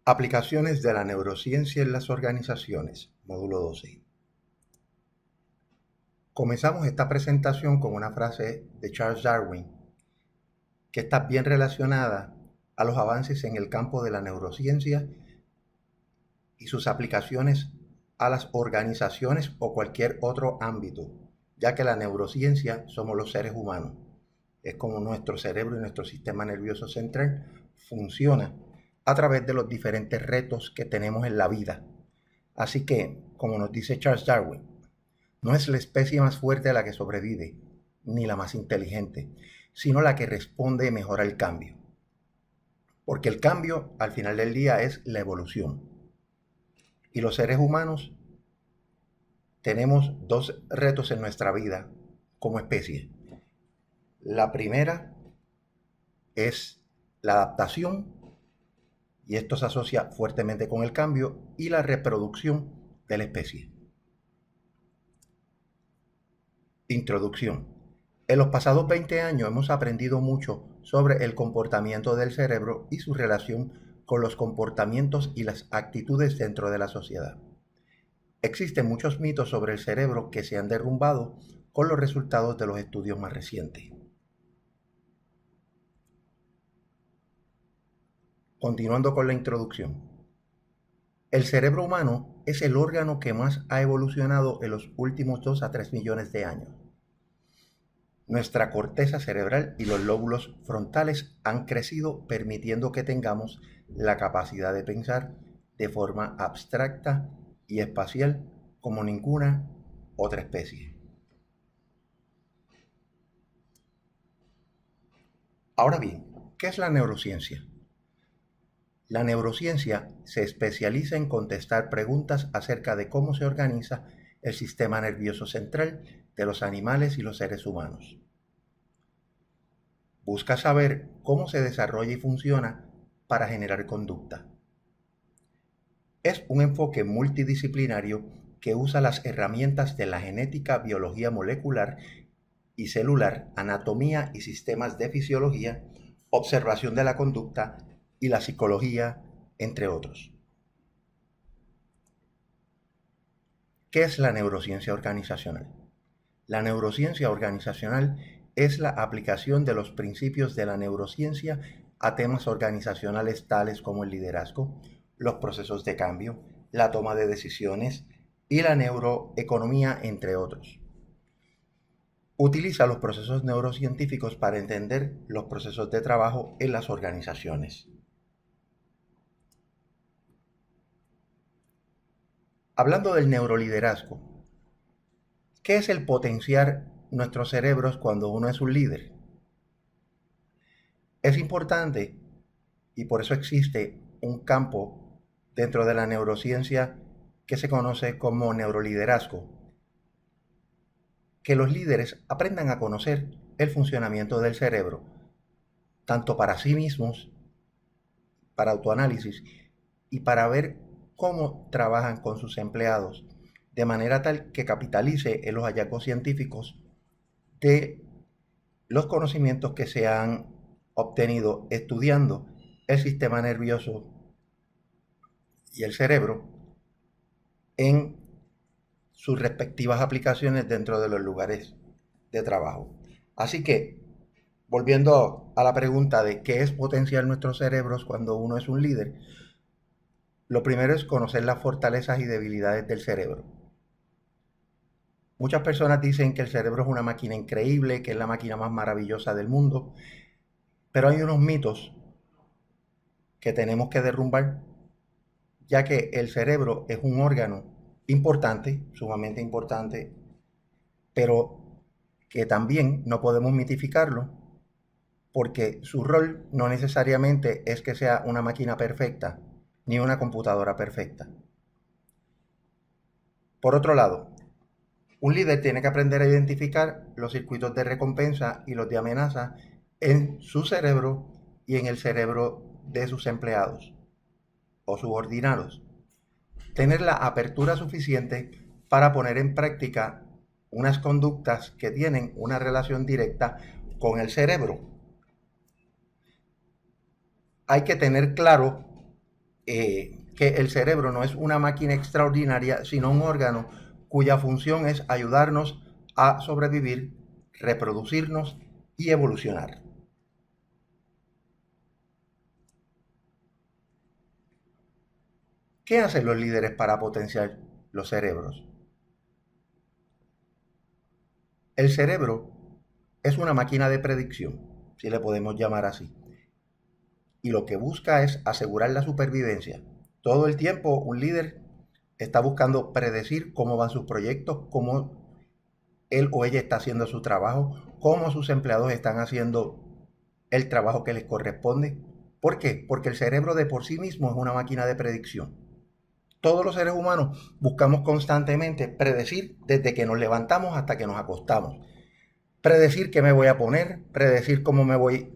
Aplicaciones de la neurociencia en las organizaciones, módulo 12. Comenzamos esta presentación con una frase de Charles Darwin que está bien relacionada a los avances en el campo de la neurociencia y sus aplicaciones a las organizaciones o cualquier otro ámbito, ya que la neurociencia somos los seres humanos. Es como nuestro cerebro y nuestro sistema nervioso central funciona a través de los diferentes retos que tenemos en la vida. Así que, como nos dice Charles Darwin, no es la especie más fuerte la que sobrevive, ni la más inteligente, sino la que responde mejor al cambio. Porque el cambio, al final del día, es la evolución. Y los seres humanos tenemos dos retos en nuestra vida como especie. La primera es la adaptación, y esto se asocia fuertemente con el cambio, y la reproducción de la especie. Introducción. En los pasados 20 años hemos aprendido mucho sobre el comportamiento del cerebro y su relación con los comportamientos y las actitudes dentro de la sociedad. Existen muchos mitos sobre el cerebro que se han derrumbado con los resultados de los estudios más recientes. Continuando con la introducción. El cerebro humano es el órgano que más ha evolucionado en los últimos 2 a 3 millones de años. Nuestra corteza cerebral y los lóbulos frontales han crecido, permitiendo que tengamos la capacidad de pensar de forma abstracta y espacial como ninguna otra especie. Ahora bien, ¿qué es la neurociencia? La neurociencia se especializa en contestar preguntas acerca de cómo se organiza el sistema nervioso central de los animales y los seres humanos. Busca saber cómo se desarrolla y funciona para generar conducta. Es un enfoque multidisciplinario que usa las herramientas de la genética, biología molecular y celular, anatomía y sistemas de fisiología, observación de la conducta y la psicología, entre otros. ¿Qué es la neurociencia organizacional? La neurociencia organizacional es la aplicación de los principios de la neurociencia a temas organizacionales tales como el liderazgo, los procesos de cambio, la toma de decisiones y la neuroeconomía, entre otros. Utiliza los procesos neurocientíficos para entender los procesos de trabajo en las organizaciones. Hablando del neuroliderazgo, ¿qué es el potenciar nuestros cerebros cuando uno es un líder? Es importante, y por eso existe un campo dentro de la neurociencia que se conoce como neuroliderazgo, que los líderes aprendan a conocer el funcionamiento del cerebro, tanto para sí mismos, para autoanálisis, y para ver cómo trabajan con sus empleados, de manera tal que capitalice en los hallazgos científicos de los conocimientos que se han obtenido estudiando el sistema nervioso y el cerebro en sus respectivas aplicaciones dentro de los lugares de trabajo. Así que, volviendo a la pregunta de qué es potenciar nuestros cerebros cuando uno es un líder, lo primero es conocer las fortalezas y debilidades del cerebro. Muchas personas dicen que el cerebro es una máquina increíble, que es la máquina más maravillosa del mundo, pero hay unos mitos que tenemos que derrumbar, ya que el cerebro es un órgano importante, sumamente importante, pero que también no podemos mitificarlo, porque su rol no necesariamente es que sea una máquina perfecta, ni una computadora perfecta. Por otro lado, un líder tiene que aprender a identificar los circuitos de recompensa y los de amenaza en su cerebro y en el cerebro de sus empleados o subordinados. Tener la apertura suficiente para poner en práctica unas conductas que tienen una relación directa con el cerebro. Hay que tener claro que el cerebro no es una máquina extraordinaria, sino un órgano cuya función es ayudarnos a sobrevivir, reproducirnos y evolucionar. ¿Qué hacen los líderes para potenciar los cerebros? El cerebro es una máquina de predicción, si le podemos llamar así, y lo que busca es asegurar la supervivencia. Todo el tiempo un líder está buscando predecir cómo van sus proyectos, cómo él o ella está haciendo su trabajo, cómo sus empleados están haciendo el trabajo que les corresponde. ¿Por qué? Porque el cerebro de por sí mismo es una máquina de predicción. Todos los seres humanos buscamos constantemente predecir desde que nos levantamos hasta que nos acostamos. Predecir qué me voy a poner, predecir cómo me voy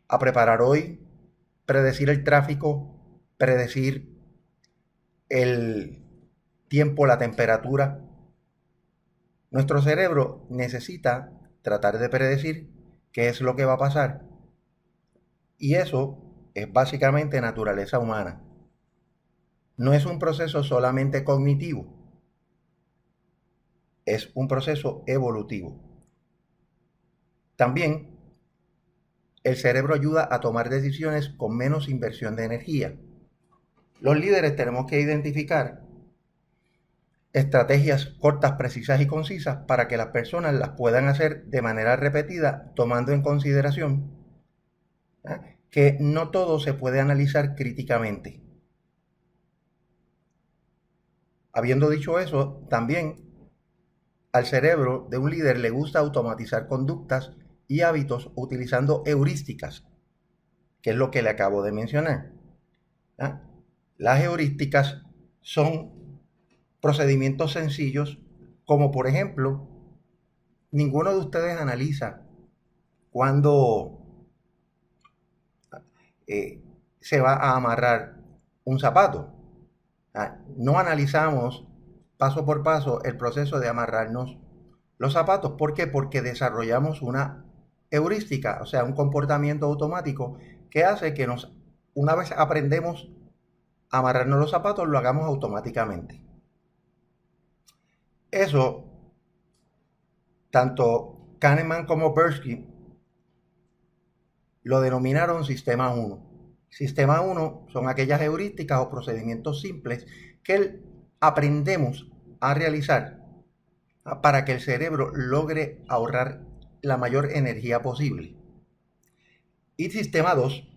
a preparar hoy, predecir el tráfico, predecir el tiempo, la temperatura. Nuestro cerebro necesita tratar de predecir qué es lo que va a pasar. Y eso es básicamente naturaleza humana. No es un proceso solamente cognitivo, es un proceso evolutivo. También el cerebro ayuda a tomar decisiones con menos inversión de energía. Los líderes tenemos que identificar estrategias cortas, precisas y concisas para que las personas las puedan hacer de manera repetida, tomando en consideración que no todo se puede analizar críticamente. Habiendo dicho eso, también al cerebro de un líder le gusta automatizar conductas y hábitos utilizando heurísticas, que es lo que le acabo de mencionar. Las heurísticas son procedimientos sencillos, como por ejemplo, ninguno de ustedes analiza cuando se va a amarrar un zapato. No analizamos paso por paso el proceso de amarrarnos los zapatos. ¿Por qué? Porque desarrollamos una heurística, o sea, un comportamiento automático que hace que una vez aprendemos a amarrarnos los zapatos, lo hagamos automáticamente. Eso, tanto Kahneman como Tversky lo denominaron Sistema 1. Sistema 1 son aquellas heurísticas o procedimientos simples que aprendemos a realizar para que el cerebro logre ahorrar la mayor energía posible. Y Sistema 2,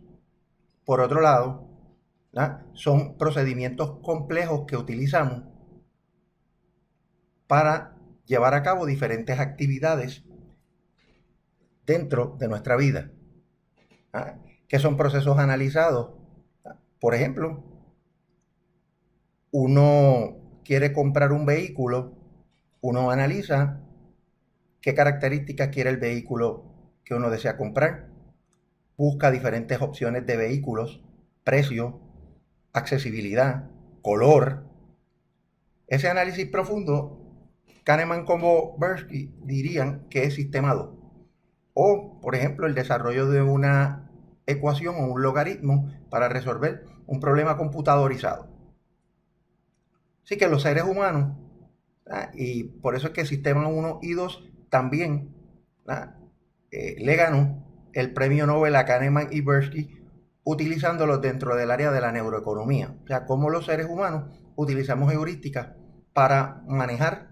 por otro lado, son procedimientos complejos que utilizamos para llevar a cabo diferentes actividades dentro de nuestra vida, que son procesos analizados. Por ejemplo, uno quiere comprar un vehículo, uno analiza qué características quiere el vehículo que uno desea comprar, busca diferentes opciones de vehículos, precio, accesibilidad, color. Ese análisis profundo, Kahneman como Tversky dirían que es sistema 2. O, por ejemplo, el desarrollo de una ecuación o un logaritmo para resolver un problema computadorizado. Así que los seres humanos, y por eso es que el sistema 1 y 2 también le ganó el premio Nobel a Kahneman y Tversky, utilizándolos dentro del área de la neuroeconomía. O sea, cómo los seres humanos utilizamos heurísticas para manejar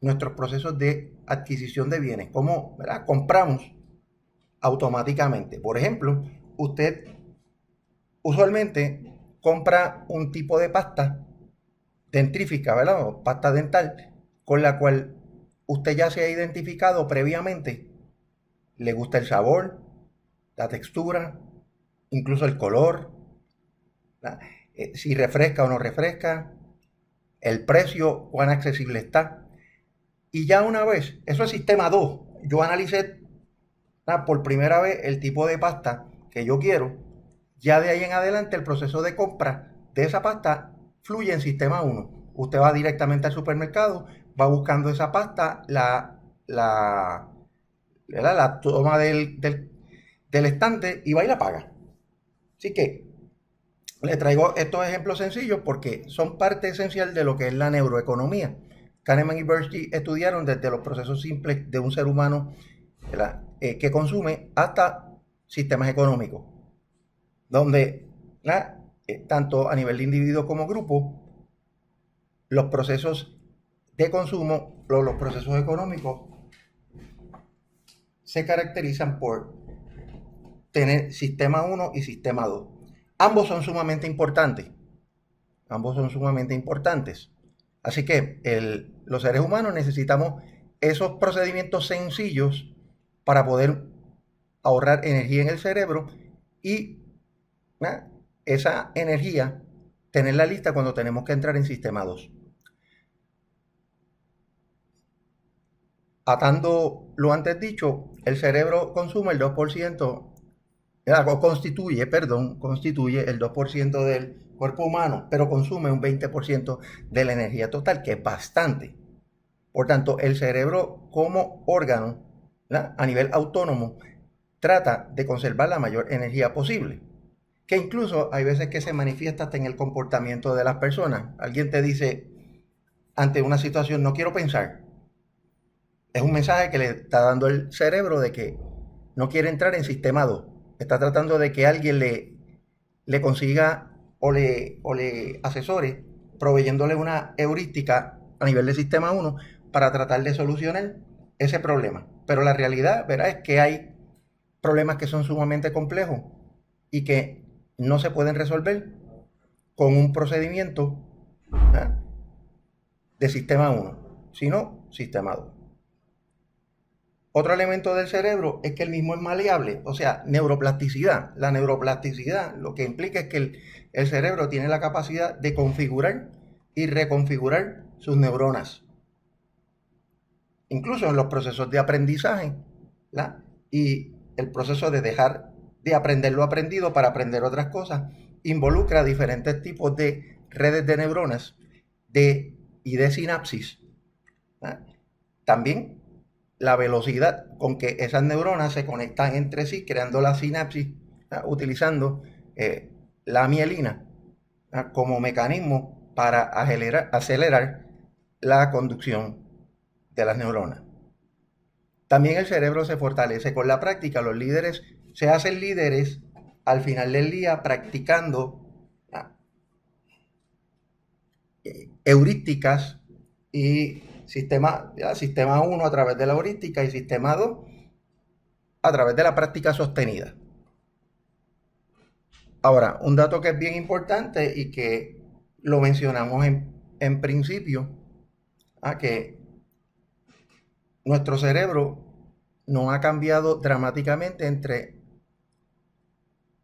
nuestros procesos de adquisición de bienes, cómo compramos automáticamente. Por ejemplo, usted usualmente compra un tipo de pasta dentrífica, ¿verdad? O pasta dental, con la cual usted ya se ha identificado previamente. Le gusta el sabor, la textura, incluso el color, si refresca o no refresca, el precio, cuán accesible está. Y ya una vez, eso es sistema 2, yo analicé por primera vez el tipo de pasta que yo quiero, ya de ahí en adelante el proceso de compra de esa pasta fluye en sistema 1. Usted va directamente al supermercado, va buscando esa pasta, la toma del estante y va y la paga. Así que Le traigo estos ejemplos sencillos porque son parte esencial de lo que es la neuroeconomía. Kahneman y Tversky estudiaron desde los procesos simples de un ser humano que consume hasta sistemas económicos, donde tanto a nivel de individuo como grupo, los procesos de consumo, los procesos económicos, se caracterizan por tener sistema 1 y sistema 2. Ambos son sumamente importantes. Ambos son sumamente importantes. Así que los seres humanos necesitamos esos procedimientos sencillos para poder ahorrar energía en el cerebro y esa energía tenerla lista cuando tenemos que entrar en sistema 2. Atando lo antes dicho, el cerebro consume el 2%, constituye el 2% del cuerpo humano, pero consume un 20% de la energía total, que es bastante. Por tanto, el cerebro como órgano, a nivel autónomo, trata de conservar la mayor energía posible, que incluso hay veces que se manifiesta hasta en el comportamiento de las personas. Alguien te dice, ante una situación, no quiero pensar. Es un mensaje que le está dando el cerebro de que no quiere entrar en sistema 2. Está tratando de que alguien le consiga o le asesore, proveyéndole una heurística a nivel de sistema 1 para tratar de solucionar ese problema. Pero la realidad, ¿verdad?, es que hay problemas que son sumamente complejos y que no se pueden resolver con un procedimiento, ¿verdad?, de sistema 1, sino sistema 2. Otro elemento del cerebro es que el mismo es maleable, o sea, neuroplasticidad. La neuroplasticidad lo que implica es que el cerebro tiene la capacidad de configurar y reconfigurar sus neuronas. Incluso en los procesos de aprendizaje, ¿verdad?, y el proceso de dejar de aprender lo aprendido para aprender otras cosas, involucra diferentes tipos de redes de neuronas y de sinapsis, ¿verdad? También la velocidad con que esas neuronas se conectan entre sí, creando la sinapsis, utilizando la mielina como mecanismo para acelerar la conducción de las neuronas. También el cerebro se fortalece con la práctica. Los líderes se hacen líderes al final del día practicando heurísticas y sistema 1 a través de la heurística y sistema 2 a través de la práctica sostenida. Ahora, un dato que es bien importante y que lo mencionamos en principio, que nuestro cerebro no ha cambiado dramáticamente entre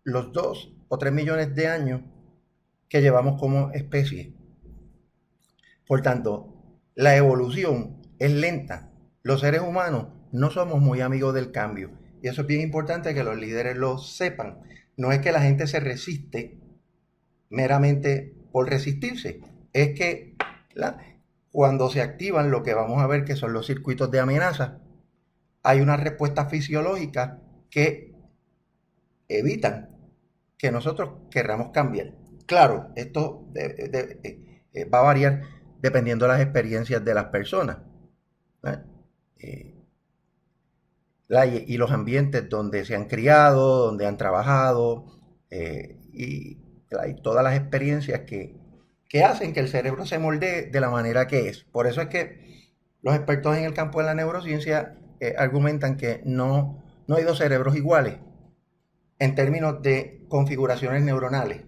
los 2 o 3 millones de años que llevamos como especie. Por tanto, la evolución es lenta. Los seres humanos no somos muy amigos del cambio. Y eso es bien importante que los líderes lo sepan. No es que la gente se resiste meramente por resistirse. Es que cuando se activan lo que vamos a ver que son los circuitos de amenaza, hay una respuesta fisiológica que evitan que nosotros querramos cambiar. Claro, esto va a variar dependiendo de las experiencias de las personas, y los ambientes donde se han criado, donde han trabajado, y todas las experiencias que hacen que el cerebro se moldee de la manera que es. Por eso es que los expertos en el campo de la neurociencia argumentan que no hay dos cerebros iguales en términos de configuraciones neuronales,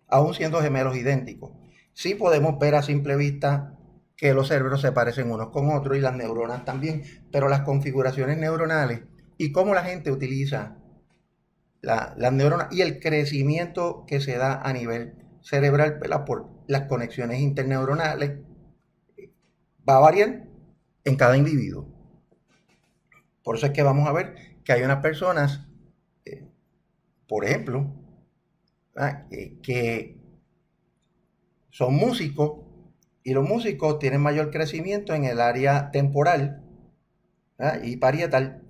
aún siendo gemelos idénticos. Sí podemos ver a simple vista que los cerebros se parecen unos con otros y las neuronas también, pero las configuraciones neuronales y cómo la gente utiliza las neuronas y el crecimiento que se da a nivel cerebral, ¿verdad?, por las conexiones interneuronales, va a variar en cada individuo. Por eso es que vamos a ver que hay unas personas, por ejemplo, que son músicos, y los músicos tienen mayor crecimiento en el área temporal y parietal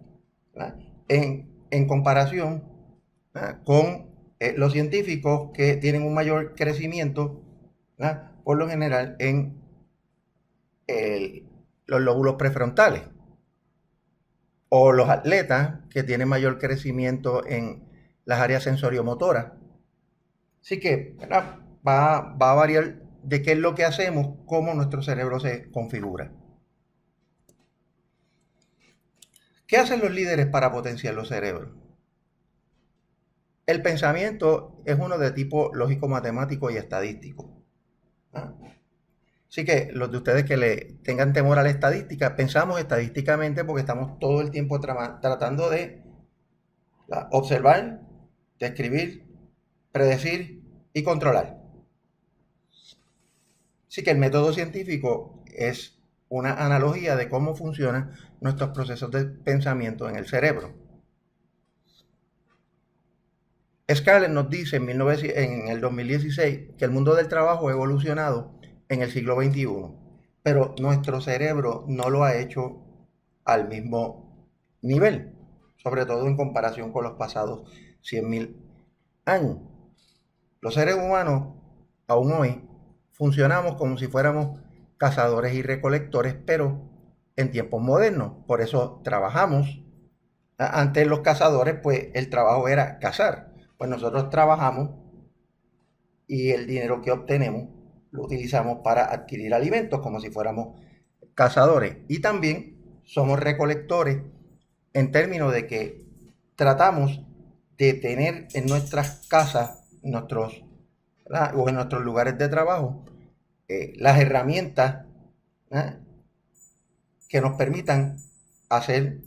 en comparación con los científicos que tienen un mayor crecimiento, ¿verdad?, por lo general en los lóbulos prefrontales, o los atletas que tienen mayor crecimiento en las áreas sensoriomotoras. Así que, ¿verdad?, va a variar de qué es lo que hacemos, cómo nuestro cerebro se configura. ¿Qué hacen los líderes para potenciar los cerebros? El pensamiento es uno de tipo lógico-matemático y estadístico. ¿Ah? Así que los de ustedes que le tengan temor a la estadística, pensamos estadísticamente porque estamos todo el tiempo tratando de observar, describir, predecir y controlar. Así que el método científico es una analogía de cómo funcionan nuestros procesos de pensamiento en el cerebro. Scarlett nos dice en el 2016 que el mundo del trabajo ha evolucionado en el siglo XXI, pero nuestro cerebro no lo ha hecho al mismo nivel, sobre todo en comparación con los pasados 100.000 años. Los seres humanos, aún hoy, funcionamos como si fuéramos cazadores y recolectores, pero en tiempos modernos. Por eso trabajamos. Antes los cazadores, pues el trabajo era cazar. Pues nosotros trabajamos y el dinero que obtenemos lo utilizamos para adquirir alimentos como si fuéramos cazadores. Y también somos recolectores en términos de que tratamos de tener en nuestras casas, o en nuestros lugares de trabajo, las herramientas, ¿verdad?, que nos permitan hacer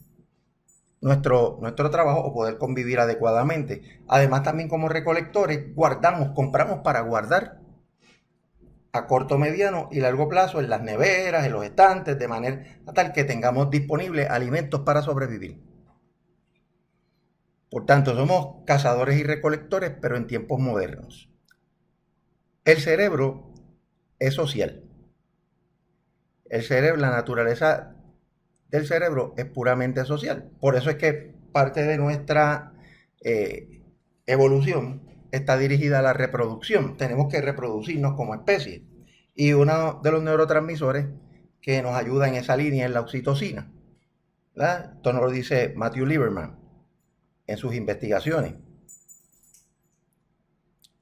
nuestro trabajo o poder convivir adecuadamente. Además, también como recolectores, compramos para guardar a corto, mediano y largo plazo en las neveras, en los estantes, de manera tal que tengamos disponibles alimentos para sobrevivir. Por tanto, somos cazadores y recolectores, pero en tiempos modernos. El cerebro es social. La naturaleza del cerebro es puramente social. Por eso es que parte de nuestra evolución está dirigida a la reproducción. Tenemos que reproducirnos como especie. Y uno de los neurotransmisores que nos ayuda en esa línea es la oxitocina, ¿verdad? Esto nos lo dice Matthew Lieberman en sus investigaciones.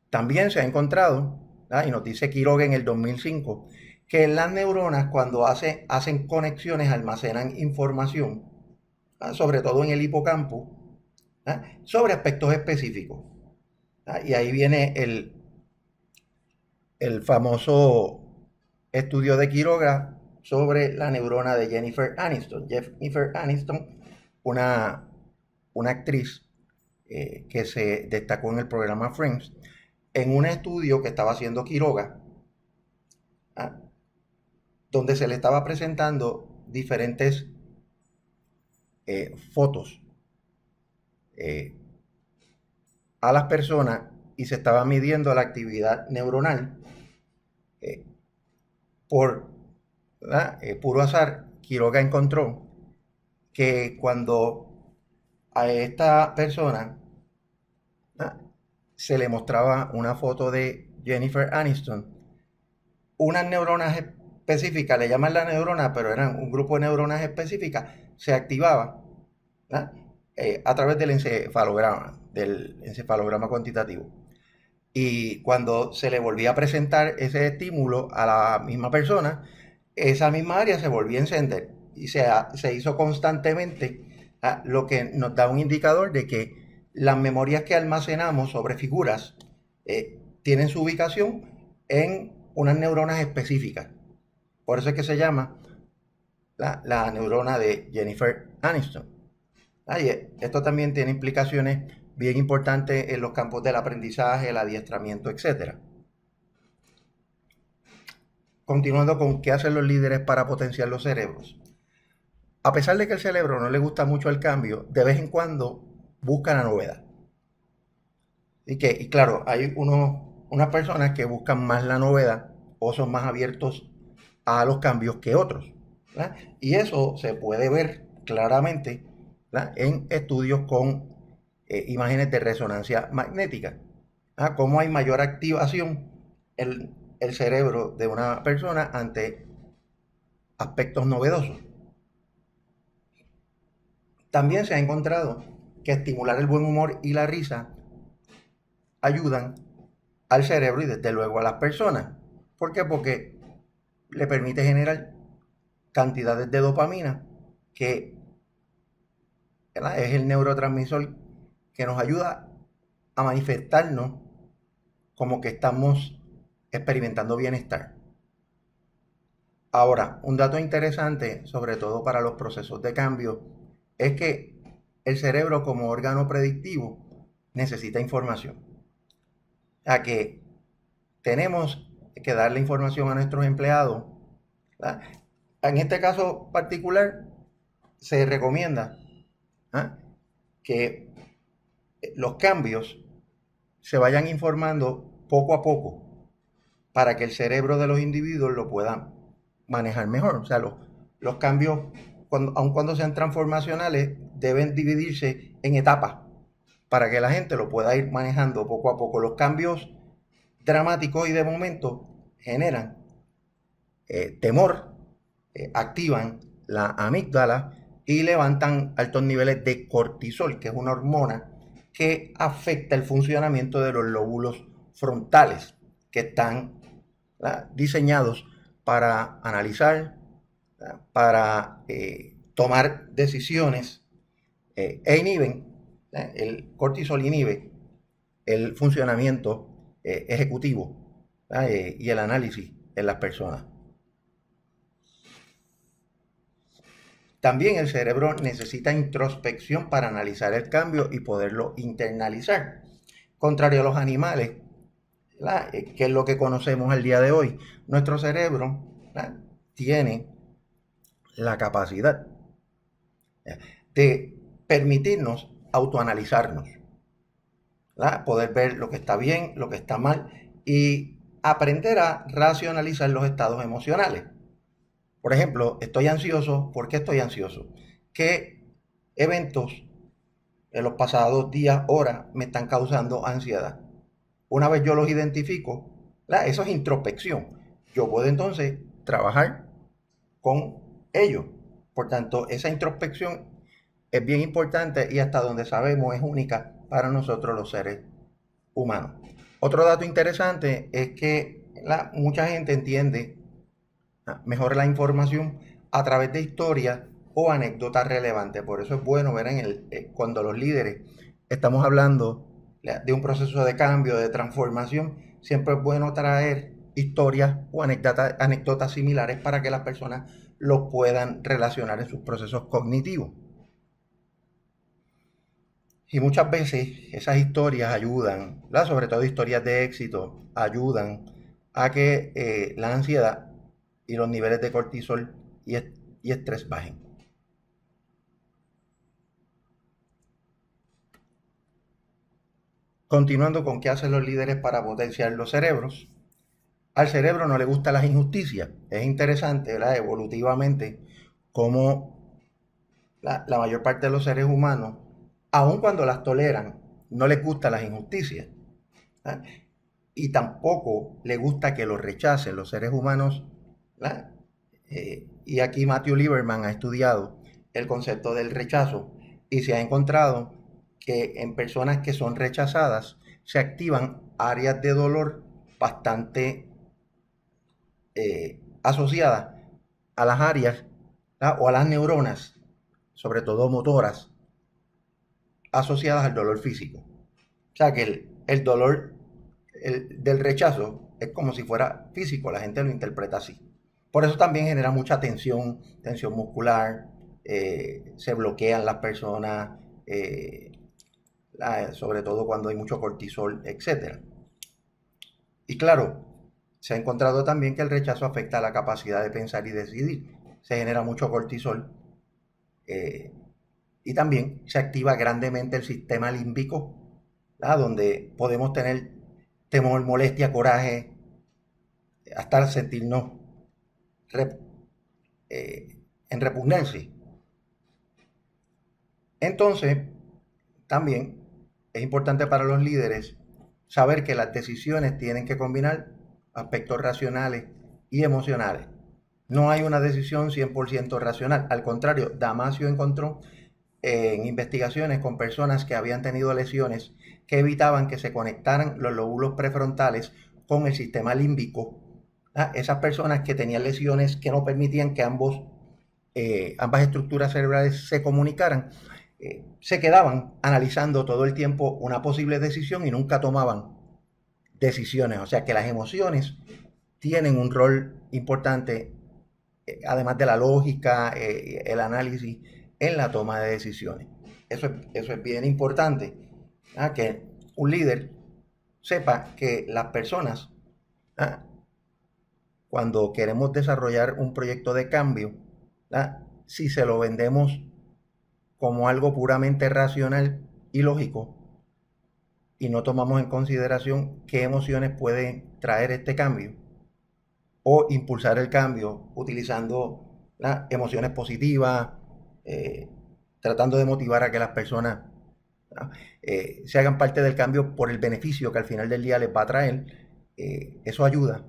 También se ha encontrado, ¿verdad?, y nos dice Quiroga en el 2005, que las neuronas cuando hacen conexiones almacenan información, ¿verdad?, sobre todo en el hipocampo, ¿verdad?, sobre aspectos específicos. ¿Verdad? Y ahí viene el famoso estudio de Quiroga sobre la neurona de Jennifer Aniston. Jennifer Aniston, una actriz que se destacó en el programa Friends, en un estudio que estaba haciendo Quiroga, ¿ah?, donde se le estaba presentando diferentes fotos a las personas y se estaba midiendo la actividad neuronal por puro azar. Quiroga encontró que cuando a esta persona se le mostraba una foto de Jennifer Aniston, unas neuronas específicas, le llaman la neurona, pero eran un grupo de neuronas específicas, se activaba a través del encefalograma cuantitativo. Y cuando se le volvía a presentar ese estímulo a la misma persona, esa misma área se volvía a encender y se hizo constantemente, lo que nos da un indicador de que las memorias que almacenamos sobre figuras tienen su ubicación en unas neuronas específicas. Por eso es que se llama la neurona de Jennifer Aniston. Esto también tiene implicaciones bien importantes en los campos del aprendizaje, el adiestramiento, etc. Continuando con qué hacen los líderes para potenciar los cerebros. A pesar de que el cerebro no le gusta mucho el cambio, de vez en cuando busca la novedad. Y claro, hay unas personas que buscan más la novedad o son más abiertos a los cambios que otros, ¿verdad? Y eso se puede ver claramente, ¿verdad?, en estudios con imágenes de resonancia magnética. cómo hay mayor activación en el cerebro de una persona ante aspectos novedosos. También se ha encontrado que estimular el buen humor y la risa ayudan al cerebro y desde luego a las personas. ¿Por qué? Porque le permite generar cantidades de dopamina, que, ¿verdad?, es el neurotransmisor que nos ayuda a manifestarnos como que estamos experimentando bienestar. Ahora, un dato interesante, sobre todo para los procesos de cambio, es que el cerebro como órgano predictivo necesita información. A que tenemos que darle información a nuestros empleados, ¿verdad? En este caso particular, se recomienda, ¿ah?, que los cambios se vayan informando poco a poco para que el cerebro de los individuos lo puedan manejar mejor. O sea, los cambios, aun cuando sean transformacionales, deben dividirse en etapas para que la gente lo pueda ir manejando poco a poco. Los cambios dramáticos y de momento generan temor, activan la amígdala y levantan altos niveles de cortisol, que es una hormona que afecta el funcionamiento de los lóbulos frontales, que están, ¿verdad?, diseñados para analizar, ¿verdad?, para tomar decisiones, e inhiben, ¿verdad?, el cortisol inhibe el funcionamiento ejecutivo, ¿verdad?, y el análisis en las personas. También el cerebro necesita introspección para analizar el cambio y poderlo internalizar. Contrario a los animales, ¿verdad?, que es lo que conocemos al día de hoy, nuestro cerebro, ¿verdad?, tiene la capacidad de permitirnos autoanalizarnos, ¿verdad?, poder ver lo que está bien, lo que está mal y aprender a racionalizar los estados emocionales. Por ejemplo, estoy ansioso. ¿Por qué estoy ansioso? ¿Qué eventos en los pasados días, horas, me están causando ansiedad? Una vez yo los identifico, ¿verdad?, eso es introspección. Yo puedo entonces trabajar con ellos. Por tanto, esa introspección es bien importante y hasta donde sabemos es única para nosotros los seres humanos. Otro dato interesante es que mucha gente entiende mejor la información a través de historias o anécdotas relevantes. Por eso es bueno ver cuando los líderes estamos hablando de un proceso de cambio, de transformación, siempre es bueno traer historias o anécdotas similares para que las personas los puedan relacionar en sus procesos cognitivos. Y muchas veces esas historias ayudan, ¿verdad?, sobre todo historias de éxito, ayudan a que la ansiedad y los niveles de cortisol y estrés bajen. Continuando con qué hacen los líderes para potenciar los cerebros. Al cerebro no le gustan las injusticias. Es interesante, ¿verdad?, evolutivamente, cómo la mayor parte de los seres humanos, aun cuando las toleran, no les gustan las injusticias, ¿verdad?, y tampoco les gusta que los rechacen los seres humanos, ¿verdad? Y aquí Matthew Lieberman ha estudiado el concepto del rechazo y se ha encontrado que en personas que son rechazadas se activan áreas de dolor bastante asociadas a las áreas, ¿verdad?, o a las neuronas, sobre todo motoras, asociadas al dolor físico. O sea que el dolor del rechazo es como si fuera físico, la gente lo interpreta así. Por eso también genera mucha tensión muscular, se bloquean las personas, sobre todo cuando hay mucho cortisol, etc. Y claro, se ha encontrado también que el rechazo afecta a la capacidad de pensar y decidir. Se genera mucho cortisol y también se activa grandemente el sistema límbico, ¿verdad?, donde podemos tener temor, molestia, coraje, hasta sentirnos en repugnancia. Entonces, también es importante para los líderes saber que las decisiones tienen que combinar aspectos racionales y emocionales. No hay una decisión 100% racional. Al contrario, Damasio encontró en investigaciones con personas que habían tenido lesiones que evitaban que se conectaran los lóbulos prefrontales con el sistema límbico. Esas personas que tenían lesiones que no permitían que ambas estructuras cerebrales se comunicaran, se quedaban analizando todo el tiempo una posible decisión y nunca tomaban decisiones. O sea que las emociones tienen un rol importante, además de la lógica, el análisis en la toma de decisiones. Eso es bien importante, que un líder sepa que las personas, cuando queremos desarrollar un proyecto de cambio, si se lo vendemos como algo puramente racional y lógico y no tomamos en consideración qué emociones pueden traer este cambio o impulsar el cambio utilizando emociones positivas, tratando de motivar a que las personas se hagan parte del cambio por el beneficio que al final del día les va a traer, eso ayuda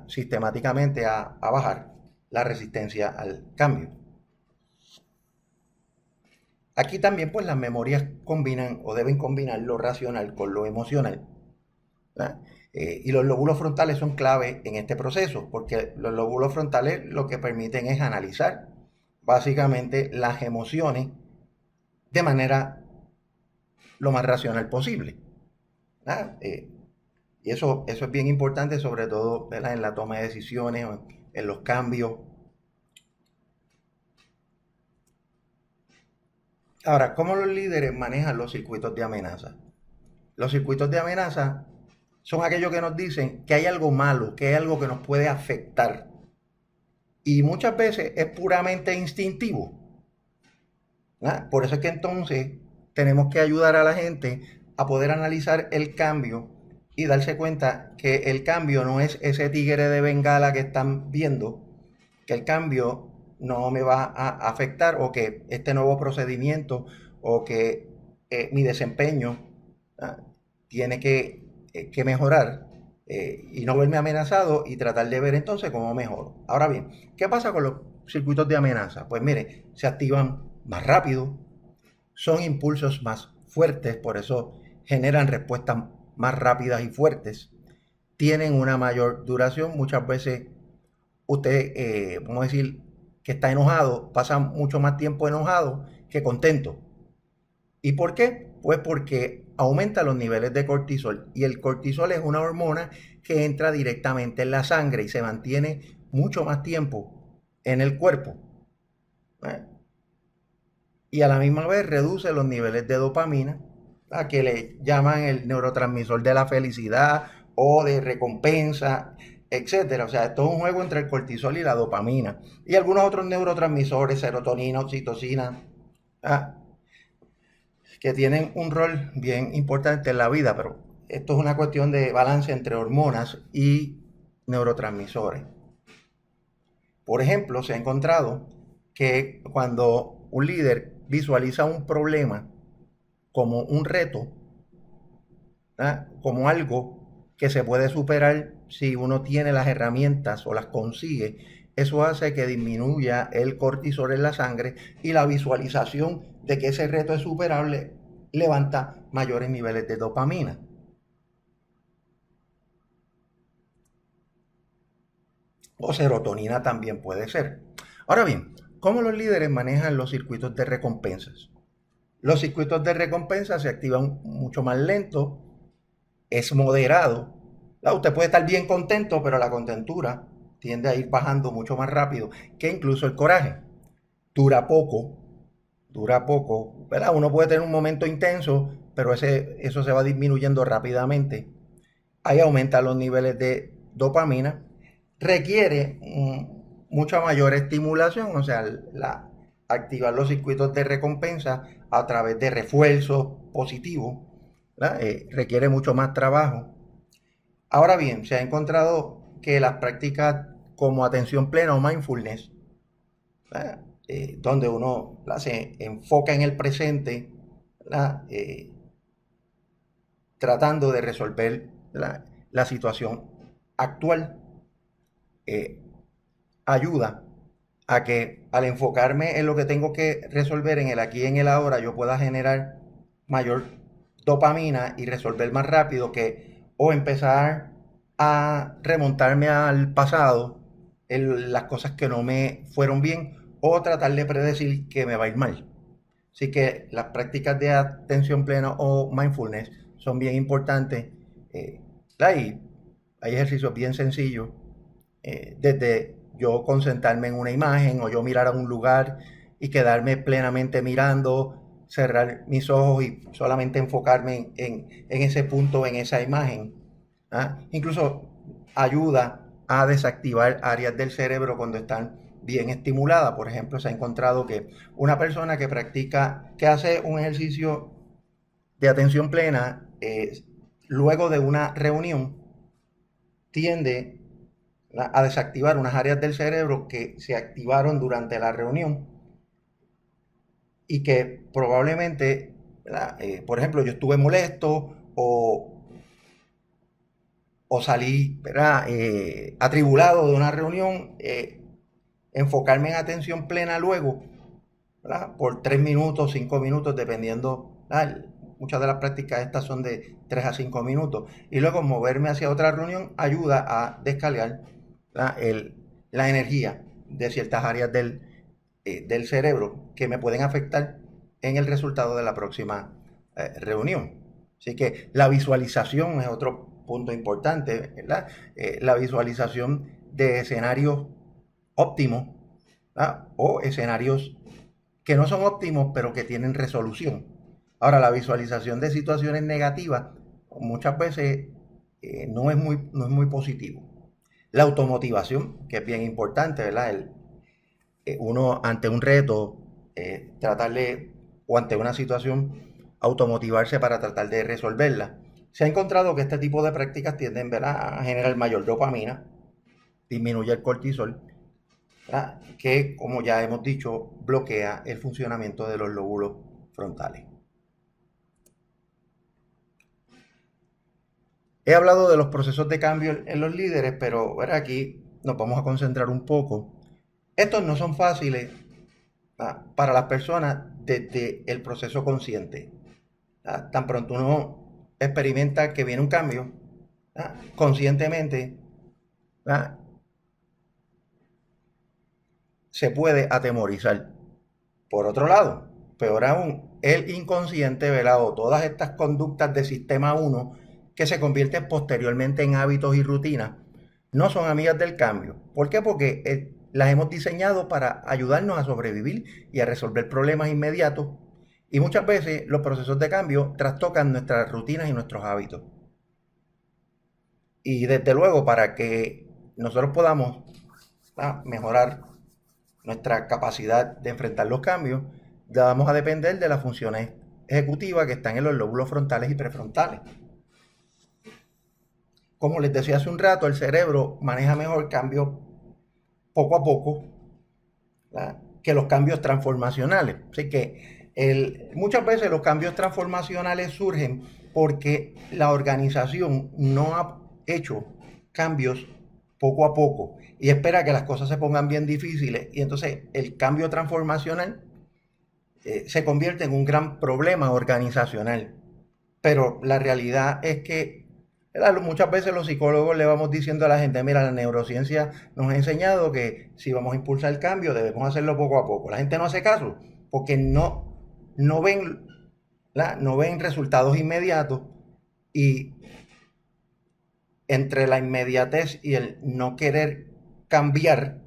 sistemáticamente a bajar la resistencia al cambio. Aquí también pues las memorias combinan o deben combinar lo racional con lo emocional. Y los lóbulos frontales son clave en este proceso, porque los lóbulos frontales lo que permiten es analizar básicamente las emociones de manera lo más racional posible. Y eso es bien importante, sobre todo, ¿verdad?, en la toma de decisiones, en los cambios. Ahora, ¿cómo los líderes manejan los circuitos de amenaza? Los circuitos de amenaza son aquellos que nos dicen que hay algo malo, que hay algo que nos puede afectar. Y muchas veces es puramente instintivo. Por eso es que entonces tenemos que ayudar a la gente a poder analizar el cambio y darse cuenta que el cambio no es ese tigre de Bengala que están viendo, que el cambio no me va a afectar, o que este nuevo procedimiento o que mi desempeño tiene que mejorar, y no verme amenazado y tratar de ver entonces cómo mejoro. Ahora bien, ¿qué pasa con los circuitos de amenaza? Pues mire, se activan más rápido, son impulsos más fuertes, por eso generan respuestas más rápidas y fuertes, tienen una mayor duración. Muchas veces usted, vamos a decir, que está enojado, pasa mucho más tiempo enojado que contento. ¿Y por qué? Pues porque aumenta los niveles de cortisol, y el cortisol es una hormona que entra directamente en la sangre y se mantiene mucho más tiempo en el cuerpo. Y a la misma vez reduce los niveles de dopamina, que le llaman el neurotransmisor de la felicidad o de recompensa, etcétera. O sea, esto es un juego entre el cortisol y la dopamina y algunos otros neurotransmisores, serotonina, oxitocina, que tienen un rol bien importante en la vida, pero esto es una cuestión de balance entre hormonas y neurotransmisores. Por ejemplo, se ha encontrado que cuando un líder visualiza un problema como un reto, como algo que se puede superar si uno tiene las herramientas o las consigue, eso hace que disminuya el cortisol en la sangre, y la visualización de que ese reto es superable levanta mayores niveles de dopamina. O serotonina también puede ser. Ahora bien, ¿cómo los líderes manejan los circuitos de recompensas? Los circuitos de recompensa se activan mucho más lento, es moderado. Usted puede estar bien contento, pero la contentura tiende a ir bajando mucho más rápido que incluso el coraje. Dura poco, ¿verdad? Uno puede tener un momento intenso, pero eso se va disminuyendo rápidamente. Ahí aumentan los niveles de dopamina. Requiere mucha mayor estimulación, o sea, activar los circuitos de recompensa a través de refuerzos positivos, requiere mucho más trabajo. Ahora bien, se ha encontrado que las prácticas como atención plena o mindfulness, donde uno se enfoca en el presente, tratando de resolver la situación actual, ayuda a que al enfocarme en lo que tengo que resolver en el aquí y en el ahora, yo pueda generar mayor dopamina y resolver más rápido que o empezar a remontarme al pasado en las cosas que no me fueron bien o tratar de predecir que me va a ir mal. Así que las prácticas de atención plena o mindfulness son bien importantes. Hay ejercicios bien sencillos, desde yo concentrarme en una imagen o yo mirar a un lugar y quedarme plenamente mirando, cerrar mis ojos y solamente enfocarme en ese punto, en esa imagen. ¿Ah? Incluso ayuda a desactivar áreas del cerebro cuando están bien estimuladas. Por ejemplo, se ha encontrado que una persona que practica, que hace un ejercicio de atención plena, luego de una reunión, tiende a desactivar unas áreas del cerebro que se activaron durante la reunión y que probablemente, por ejemplo, yo estuve molesto o salí, atribulado de una reunión, enfocarme en atención plena luego, ¿verdad? Por 3 minutos, 5 minutos, dependiendo, muchas de las prácticas estas son de 3 a 5 minutos, y luego moverme hacia otra reunión ayuda a descargar la energía de ciertas áreas del cerebro que me pueden afectar en el resultado de la próxima reunión. Así que la visualización es otro punto importante, ¿verdad? La visualización de escenarios óptimos, ¿verdad? O escenarios que no son óptimos pero que tienen resolución. Ahora, la visualización de situaciones negativas muchas veces no es muy positivo. La automotivación, que es bien importante, ¿verdad? Uno ante un reto, tratarle, o ante una situación, automotivarse para tratar de resolverla. Se ha encontrado que este tipo de prácticas tienden, ¿verdad?, a generar mayor dopamina, disminuye el cortisol, ¿verdad?, que, como ya hemos dicho, bloquea el funcionamiento de los lóbulos frontales. He hablado de los procesos de cambio en los líderes, pero ¿verdad?, aquí nos vamos a concentrar un poco. Estos no son fáciles para las personas desde el proceso consciente. Tan pronto uno experimenta que viene un cambio, conscientemente se puede atemorizar. Por otro lado, peor aún, el inconsciente, ¿verdad?, o todas estas conductas de sistema 1 que se convierten posteriormente en hábitos y rutinas, no son amigas del cambio. ¿Por qué? Porque las hemos diseñado para ayudarnos a sobrevivir y a resolver problemas inmediatos. Y muchas veces los procesos de cambio trastocan nuestras rutinas y nuestros hábitos. Y desde luego, para que nosotros podamos mejorar nuestra capacidad de enfrentar los cambios, vamos a depender de las funciones ejecutivas que están en los lóbulos frontales y prefrontales. Como les decía hace un rato, el cerebro maneja mejor cambios poco a poco, ¿verdad?, que los cambios transformacionales. Así que muchas veces los cambios transformacionales surgen porque la organización no ha hecho cambios poco a poco y espera que las cosas se pongan bien difíciles, y entonces el cambio transformacional se convierte en un gran problema organizacional. Pero la realidad es que, ¿verdad?, muchas veces los psicólogos le vamos diciendo a la gente: mira, la neurociencia nos ha enseñado que si vamos a impulsar el cambio debemos hacerlo poco a poco. La gente no hace caso porque no ven resultados inmediatos, y entre la inmediatez y el no querer cambiar,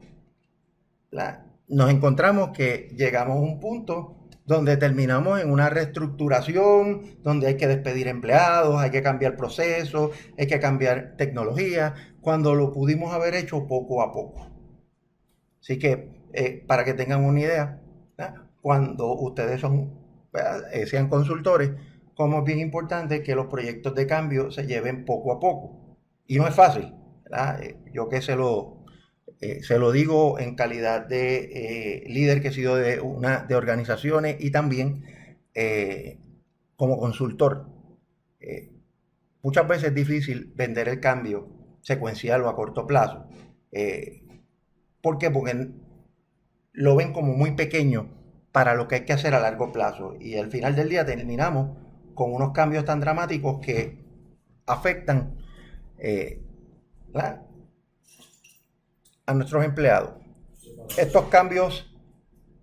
nos encontramos que llegamos a un punto donde terminamos en una reestructuración, donde hay que despedir empleados, hay que cambiar procesos, hay que cambiar tecnología, cuando lo pudimos haber hecho poco a poco. Así que, para que tengan una idea, cuando ustedes sean consultores, como es bien importante que los proyectos de cambio se lleven poco a poco. Y no es fácil, ¿verdad? Yo que se lo digo en calidad de líder que he sido de organizaciones y también como consultor. muchas veces es difícil vender el cambio secuencial o a corto plazo. ¿Por qué? Porque lo ven como muy pequeño para lo que hay que hacer a largo plazo. Y al final del día terminamos con unos cambios tan dramáticos que afectan eh, a nuestros empleados. Estos cambios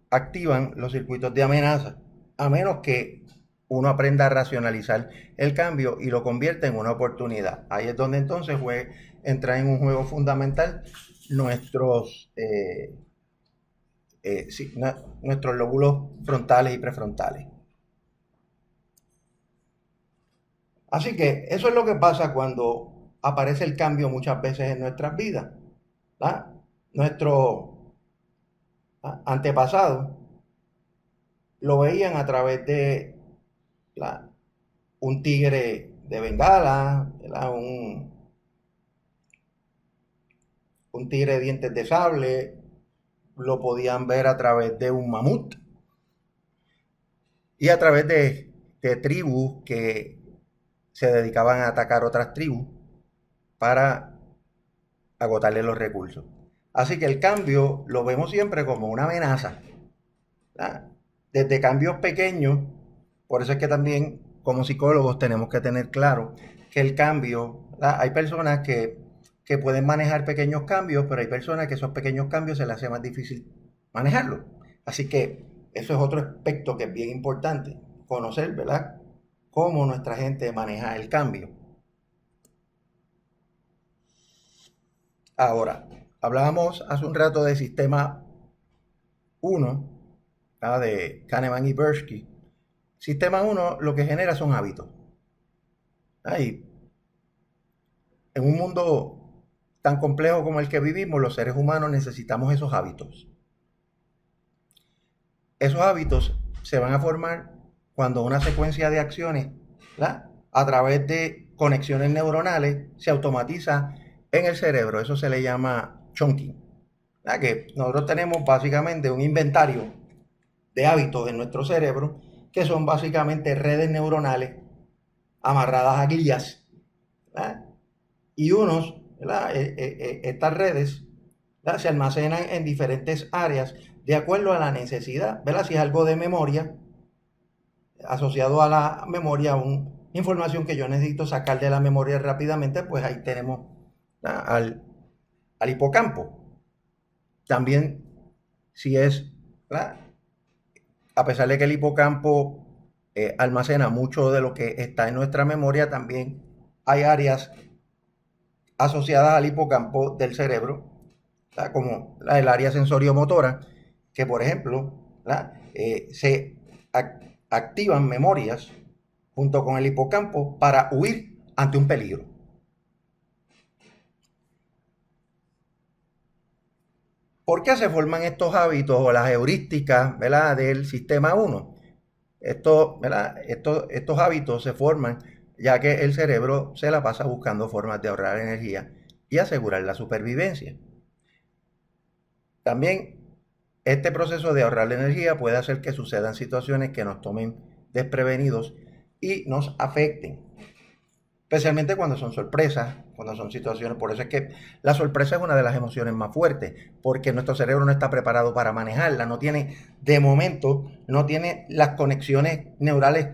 activan los circuitos de amenaza, a menos que uno aprenda a racionalizar el cambio y lo convierta en una oportunidad. Ahí es donde entonces entra en un juego fundamental nuestros, sí, nuestros lóbulos frontales y prefrontales. Así que eso es lo que pasa cuando aparece el cambio muchas veces en nuestras vidas. Nuestros antepasados lo veían a través de un tigre de Bengala, un tigre de dientes de sable, lo podían ver a través de un mamut y a través de tribus que se dedicaban a atacar otras tribus para agotarle los recursos. Así que el cambio lo vemos siempre como una amenaza, ¿verdad? Desde cambios pequeños, por eso es que también como psicólogos tenemos que tener claro que el cambio, ¿verdad? Hay personas que pueden manejar pequeños cambios, pero hay personas que esos pequeños cambios se les hace más difícil manejarlos. Así que eso es otro aspecto que es bien importante, conocer, ¿verdad?, cómo nuestra gente maneja el cambio. Ahora, hablábamos hace un rato de sistema 1, de Kahneman y Tversky. Sistema 1 lo que genera son hábitos. Ahí, en un mundo tan complejo como el que vivimos, los seres humanos necesitamos esos hábitos. Esos hábitos se van a formar cuando una secuencia de acciones, ¿verdad?, a través de conexiones neuronales se automatiza en el cerebro. Eso se le llama chunking. ¿Verdad? Que nosotros tenemos básicamente un inventario de hábitos en nuestro cerebro que son básicamente redes neuronales amarradas a guías, ¿verdad? Y estas redes, ¿verdad?, se almacenan en diferentes áreas de acuerdo a la necesidad, ¿verdad? Si es algo de memoria, asociado a la memoria, información que yo necesito sacar de la memoria rápidamente, pues ahí tenemos al hipocampo. También, si es, ¿verdad?, a pesar de que el hipocampo almacena mucho de lo que está en nuestra memoria, también hay áreas asociadas al hipocampo del cerebro, ¿verdad?, como el área sensoriomotora, que por ejemplo, se activan memorias junto con el hipocampo para huir ante un peligro. ¿Por qué se forman estos hábitos o las heurísticas, ¿verdad?, del sistema 1? Estos hábitos se forman ya que el cerebro se la pasa buscando formas de ahorrar energía y asegurar la supervivencia. También este proceso de ahorrar la energía puede hacer que sucedan situaciones que nos tomen desprevenidos y nos afecten, especialmente cuando son sorpresas, cuando son situaciones. Por eso es que la sorpresa es una de las emociones más fuertes, porque nuestro cerebro no está preparado para manejarla, no tiene, de momento, no tiene las conexiones neurales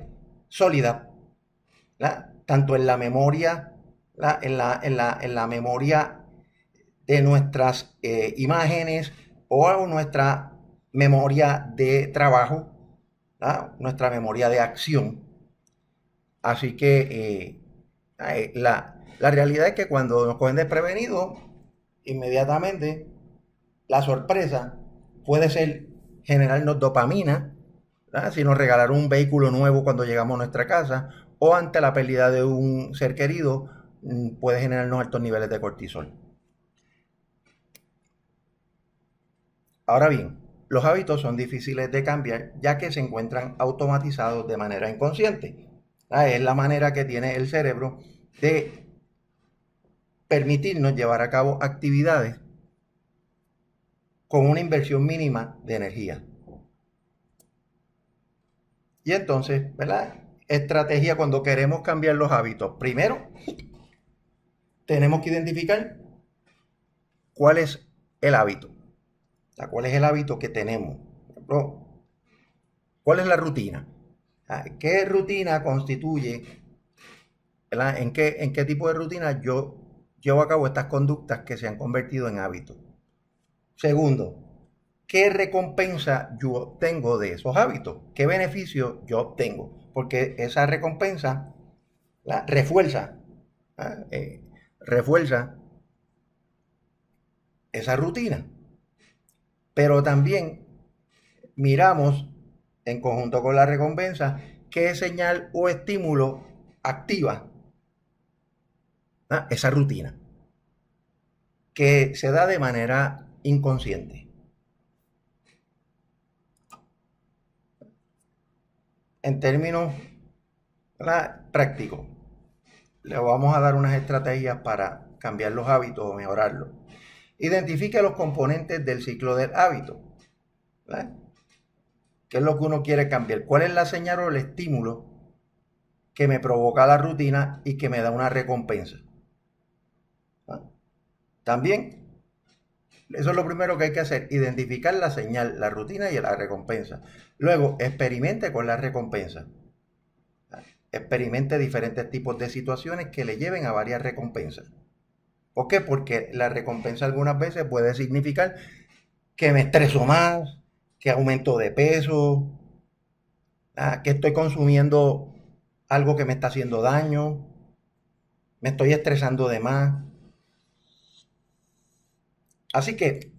sólidas, ¿verdad?, tanto en la memoria, en la memoria de nuestras imágenes o nuestra memoria de trabajo, ¿verdad?, nuestra memoria de acción. Así que la realidad es que cuando nos cogen desprevenidos, inmediatamente la sorpresa puede ser generarnos dopamina, ¿verdad?, si nos regalaron un vehículo nuevo cuando llegamos a nuestra casa, o ante la pérdida de un ser querido, puede generarnos altos niveles de cortisol. Ahora bien, los hábitos son difíciles de cambiar ya que se encuentran automatizados de manera inconsciente. Es la manera que tiene el cerebro de permitirnos llevar a cabo actividades con una inversión mínima de energía. Y entonces, ¿verdad?, estrategia cuando queremos cambiar los hábitos? Primero, tenemos que identificar cuál es el hábito. O sea, cuál es el hábito que tenemos. Por ejemplo, ¿cuál es la rutina? ¿Qué rutina constituye? ¿Verdad? ¿En qué tipo de rutina yo llevo a cabo estas conductas que se han convertido en hábitos? Segundo, ¿qué recompensa yo obtengo de esos hábitos? ¿Qué beneficio yo obtengo? Porque esa recompensa refuerza, refuerza esa rutina. Pero también miramos, en conjunto con la recompensa, qué señal o estímulo activa esa rutina, que se da de manera inconsciente. En términos prácticos, le vamos a dar unas estrategias para cambiar los hábitos o mejorarlos. Identifique los componentes del ciclo del hábito. ¿Verdad? ¿Qué es lo que uno quiere cambiar? ¿Cuál es la señal o el estímulo que me provoca la rutina y que me da una recompensa? También, eso es lo primero que hay que hacer, identificar la señal, la rutina y la recompensa. Luego, experimente con la recompensa. Experimente diferentes tipos de situaciones que le lleven a varias recompensas. ¿Por qué? Porque la recompensa algunas veces puede significar que me estreso más, que aumento de peso, que estoy consumiendo algo que me está haciendo daño, me estoy estresando de más. Así que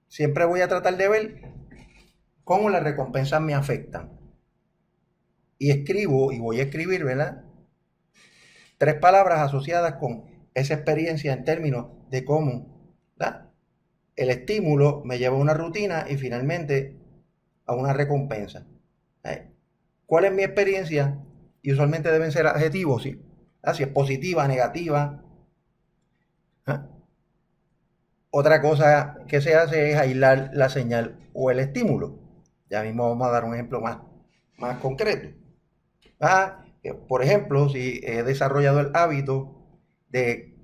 siempre voy a tratar de ver cómo las recompensas me afectan. Y escribo, y voy a escribir, ¿verdad? 3 palabras asociadas con esa experiencia en términos de cómo, ¿verdad?, el estímulo me lleva a una rutina y finalmente a una recompensa. ¿Cuál es mi experiencia? Y usualmente deben ser adjetivos, ¿sí? Si es positiva, negativa. Otra cosa que se hace es aislar la señal o el estímulo. Ya mismo vamos a dar un ejemplo más concreto. Por ejemplo, si he desarrollado el hábito de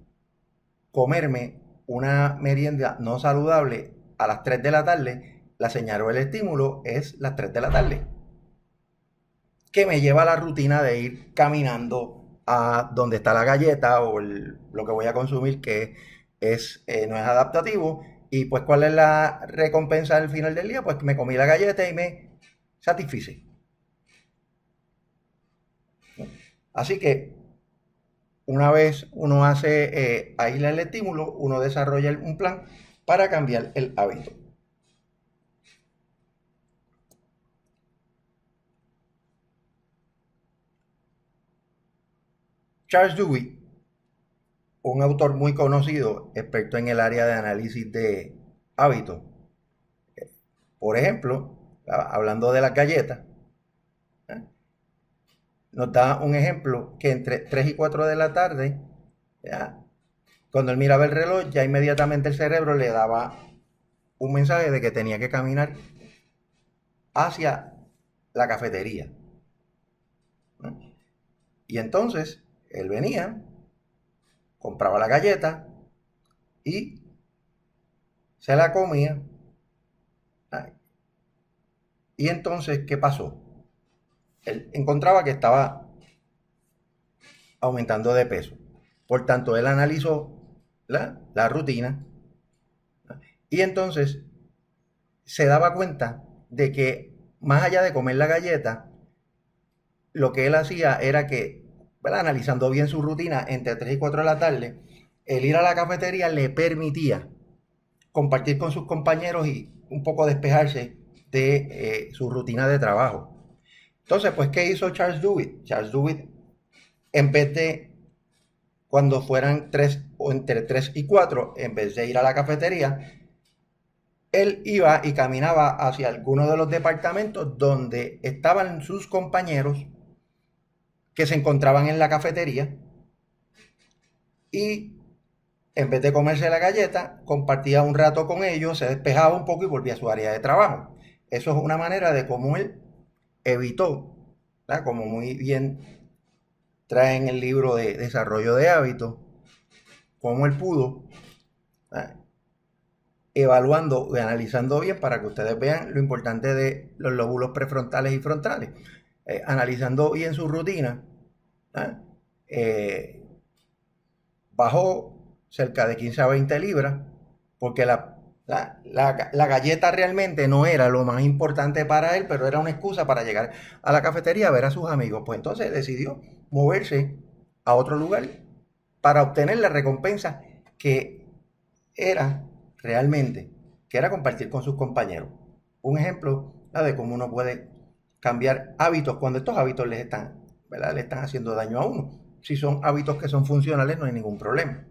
comerme una merienda no saludable a las 3 de la tarde, la señal o el estímulo es las 3 de la tarde, que me lleva a la rutina de ir caminando a donde está la galleta o lo que voy a consumir, que no es adaptativo. Y pues, ¿cuál es la recompensa al final del día? Pues que me comí la galleta y me satisfice. Así que una vez uno hace aísla el estímulo, uno desarrolla un plan para cambiar el hábito. Charles Duhigg, un autor muy conocido, experto en el área de análisis de hábitos, por ejemplo, hablando de las galletas, nos da un ejemplo que entre 3 y 4 de la tarde, cuando él miraba el reloj, ya inmediatamente el cerebro le daba un mensaje de que tenía que caminar hacia la cafetería. Y entonces él venía, compraba la galleta y se la comía. Y entonces, ¿qué pasó? Él encontraba que estaba aumentando de peso. Por tanto, él analizó la rutina y entonces se daba cuenta de que más allá de comer la galleta, lo que él hacía era que, ¿verdad?, analizando bien su rutina entre 3 y 4 de la tarde, el ir a la cafetería le permitía compartir con sus compañeros y un poco despejarse de su rutina de trabajo. Entonces, pues, ¿qué hizo Charles Duhigg? Charles Duhigg, en vez de, cuando fueran 3 o entre 3 y 4, en vez de ir a la cafetería, él iba y caminaba hacia alguno de los departamentos donde estaban sus compañeros que se encontraban en la cafetería, y en vez de comerse la galleta, compartía un rato con ellos, se despejaba un poco y volvía a su área de trabajo. Eso es una manera de cómo él evitó ¿verdad? Como muy bien trae en el libro de Desarrollo de Hábitos, cómo él pudo, ¿verdad?, evaluando y analizando bien para que ustedes vean lo importante de los lóbulos prefrontales y frontales. Analizando bien su rutina, bajó cerca de 15 a 20 libras, porque la galleta realmente no era lo más importante para él, pero era una excusa para llegar a la cafetería a ver a sus amigos. Pues entonces decidió moverse a otro lugar para obtener la recompensa que era realmente, que era compartir con sus compañeros. Un ejemplo, de cómo uno puede cambiar hábitos cuando estos hábitos les están, ¿verdad?, le están haciendo daño a uno. Si son hábitos que son funcionales, no hay ningún problema.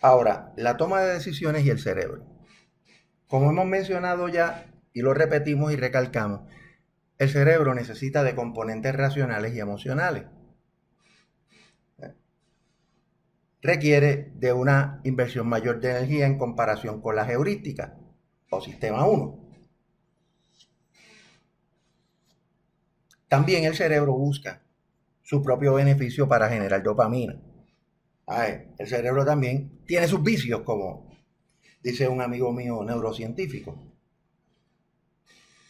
Ahora, la toma de decisiones y el cerebro. Como hemos mencionado ya, y lo repetimos y recalcamos, el cerebro necesita de componentes racionales y emocionales. Requiere de una inversión mayor de energía en comparación con las heurísticas o sistema 1. También el cerebro busca su propio beneficio para generar dopamina. El cerebro también tiene sus vicios, como dice un amigo mío neurocientífico.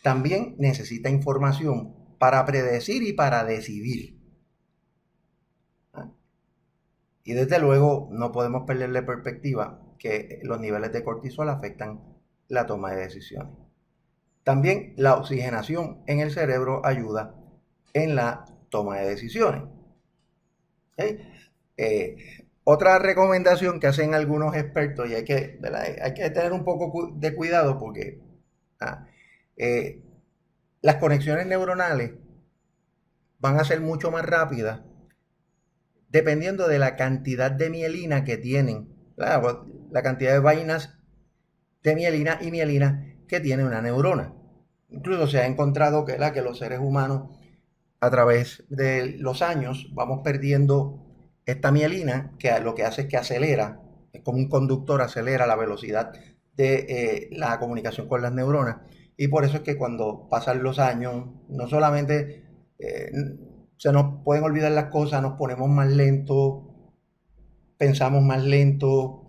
También necesita información para predecir y para decidir. Y desde luego no podemos perderle perspectiva que los niveles de cortisol afectan la toma de decisiones. También la oxigenación en el cerebro ayuda en la toma de decisiones. Otra recomendación que hacen algunos expertos, y hay que tener un poco de cuidado porque las conexiones neuronales van a ser mucho más rápidas dependiendo de la cantidad de mielina que tienen, la cantidad de vainas de mielina y mielina que tiene una neurona. Incluso se ha encontrado que los seres humanos, a través de los años, vamos perdiendo esta mielina, que lo que hace es que acelera, es como un conductor, acelera la velocidad de la comunicación con las neuronas. Y por eso es que cuando pasan los años, no solamente se nos pueden olvidar las cosas, nos ponemos más lentos, pensamos más lento,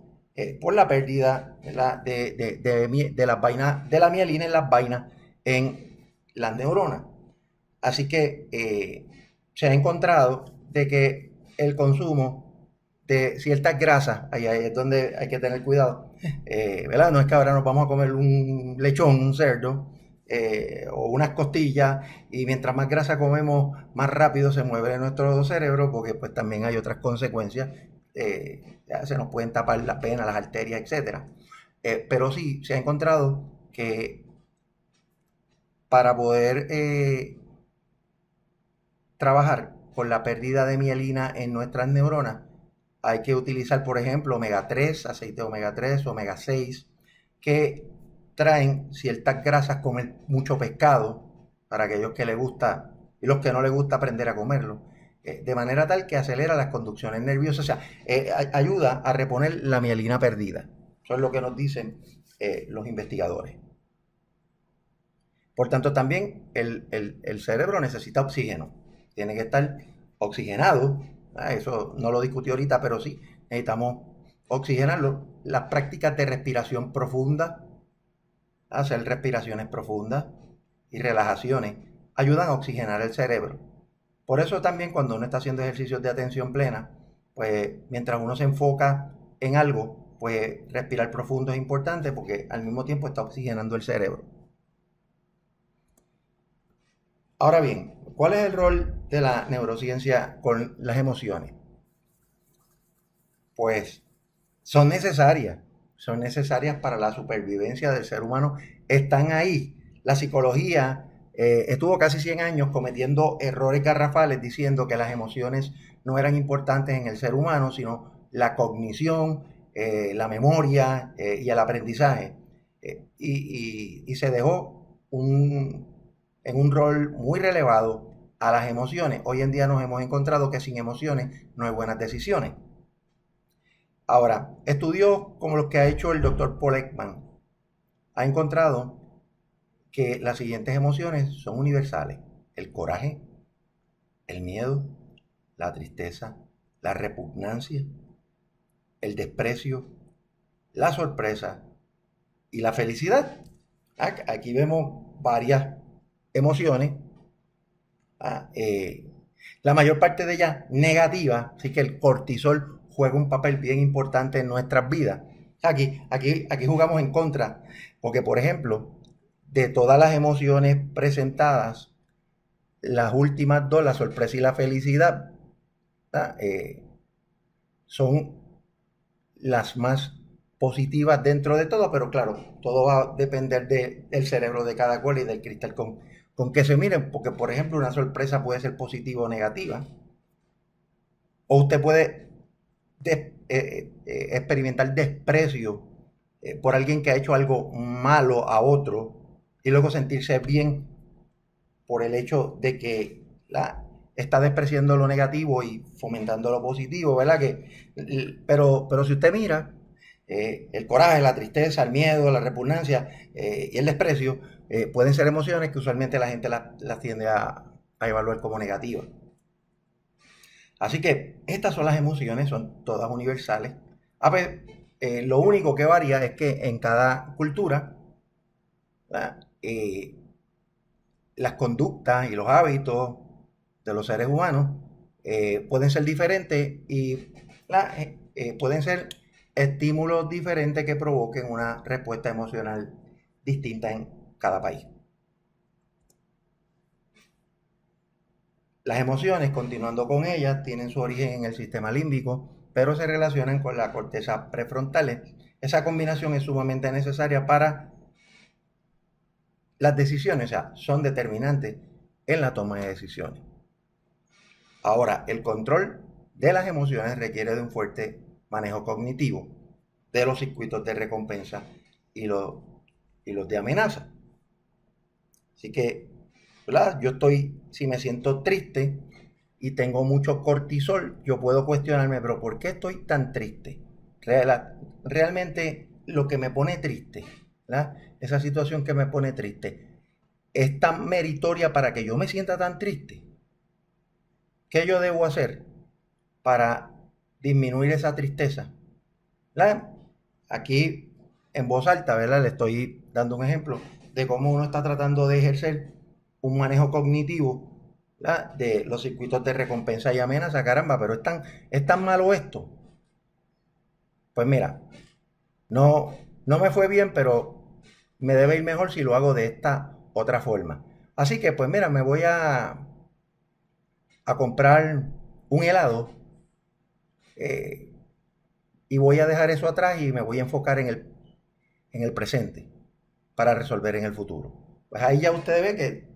por la pérdida de las vainas, de la mielina en las vainas en las neuronas. Así que se ha encontrado de que el consumo de ciertas grasas, ahí es donde hay que tener cuidado, ¿verdad? No es que ahora nos vamos a comer un lechón, un cerdo, o unas costillas, y mientras más grasa comemos, más rápido se mueve nuestro cerebro, porque pues también hay otras consecuencias. Ya se nos pueden tapar las venas, las arterias, etc. Pero sí, se ha encontrado que para poder trabajar con la pérdida de mielina en nuestras neuronas, hay que utilizar, por ejemplo, omega 3, aceite de omega 3, omega 6, que traen ciertas grasas, comer mucho pescado, para aquellos que les gusta y los que no les gusta aprender a comerlo, de manera tal que acelera las conducciones nerviosas, o sea, ayuda a reponer la mielina perdida. Eso es lo que nos dicen los investigadores. Por tanto, también el cerebro necesita oxígeno, tiene que estar oxigenado. Eso no lo discutí ahorita, pero sí, necesitamos oxigenarlo. Las prácticas de respiración profunda, hacer respiraciones profundas y relajaciones, ayudan a oxigenar el cerebro. Por eso también cuando uno está haciendo ejercicios de atención plena, pues mientras uno se enfoca en algo, pues respirar profundo es importante porque al mismo tiempo está oxigenando el cerebro. Ahora bien, ¿cuál es el rol de la neurociencia con las emociones? Pues son necesarias para la supervivencia del ser humano, están ahí. La psicología estuvo casi 100 años cometiendo errores garrafales diciendo que las emociones no eran importantes en el ser humano, sino la cognición, la memoria y el aprendizaje. Y se dejó en un rol muy relevado a las emociones. Hoy en día nos hemos encontrado que sin emociones no hay buenas decisiones. Ahora, estudios como los que ha hecho el doctor Paul Ekman ha encontrado que las siguientes emociones son universales: el coraje, el miedo, la tristeza, la repugnancia, el desprecio, la sorpresa y la felicidad. Aquí vemos varias emociones, la mayor parte de ellas negativas, así que el cortisol juega un papel bien importante en nuestras vidas. Aquí jugamos en contra, porque por ejemplo, de todas las emociones presentadas, las últimas dos, la sorpresa y la felicidad, son las más positivas dentro de todo, pero claro, todo va a depender del cerebro de cada cual y del cristal con que se miren, porque por ejemplo una sorpresa puede ser positiva o negativa, o usted puede experimentar desprecio por alguien que ha hecho algo malo a otro y luego sentirse bien por el hecho de que está despreciando lo negativo y fomentando lo positivo, ¿verdad? Pero si usted mira, el coraje, la tristeza, el miedo, la repugnancia y el desprecio pueden ser emociones que usualmente la gente las tiende a evaluar como negativas. Así que estas son las emociones, son todas universales. Lo único que varía es que en cada cultura las conductas y los hábitos de los seres humanos pueden ser diferentes y pueden ser estímulos diferentes que provoquen una respuesta emocional distinta en cada país. Las emociones, continuando con ellas, tienen su origen en el sistema límbico, pero se relacionan con la corteza prefrontal. Esa combinación es sumamente necesaria para las decisiones, o sea, son determinantes en la toma de decisiones. Ahora, el control de las emociones requiere de un fuerte manejo cognitivo de los circuitos de recompensa y los de amenaza. Así que, ¿verdad? Si me siento triste y tengo mucho cortisol, yo puedo cuestionarme, pero ¿por qué estoy tan triste? Realmente lo que me pone triste, ¿verdad? Esa situación que me pone triste, ¿es tan meritoria para que yo me sienta tan triste? ¿Qué yo debo hacer para disminuir esa tristeza? Aquí en voz alta, ¿verdad? Le estoy dando un ejemplo de cómo uno está tratando de ejercer un manejo cognitivo, ¿verdad?, de los circuitos de recompensa y amenaza. Caramba, pero es tan malo esto. Pues mira, no me fue bien, pero me debe ir mejor si lo hago de esta otra forma. Así que pues mira, me voy a comprar un helado y voy a dejar eso atrás y me voy a enfocar en el presente para resolver en el futuro. Pues ahí ya usted ve que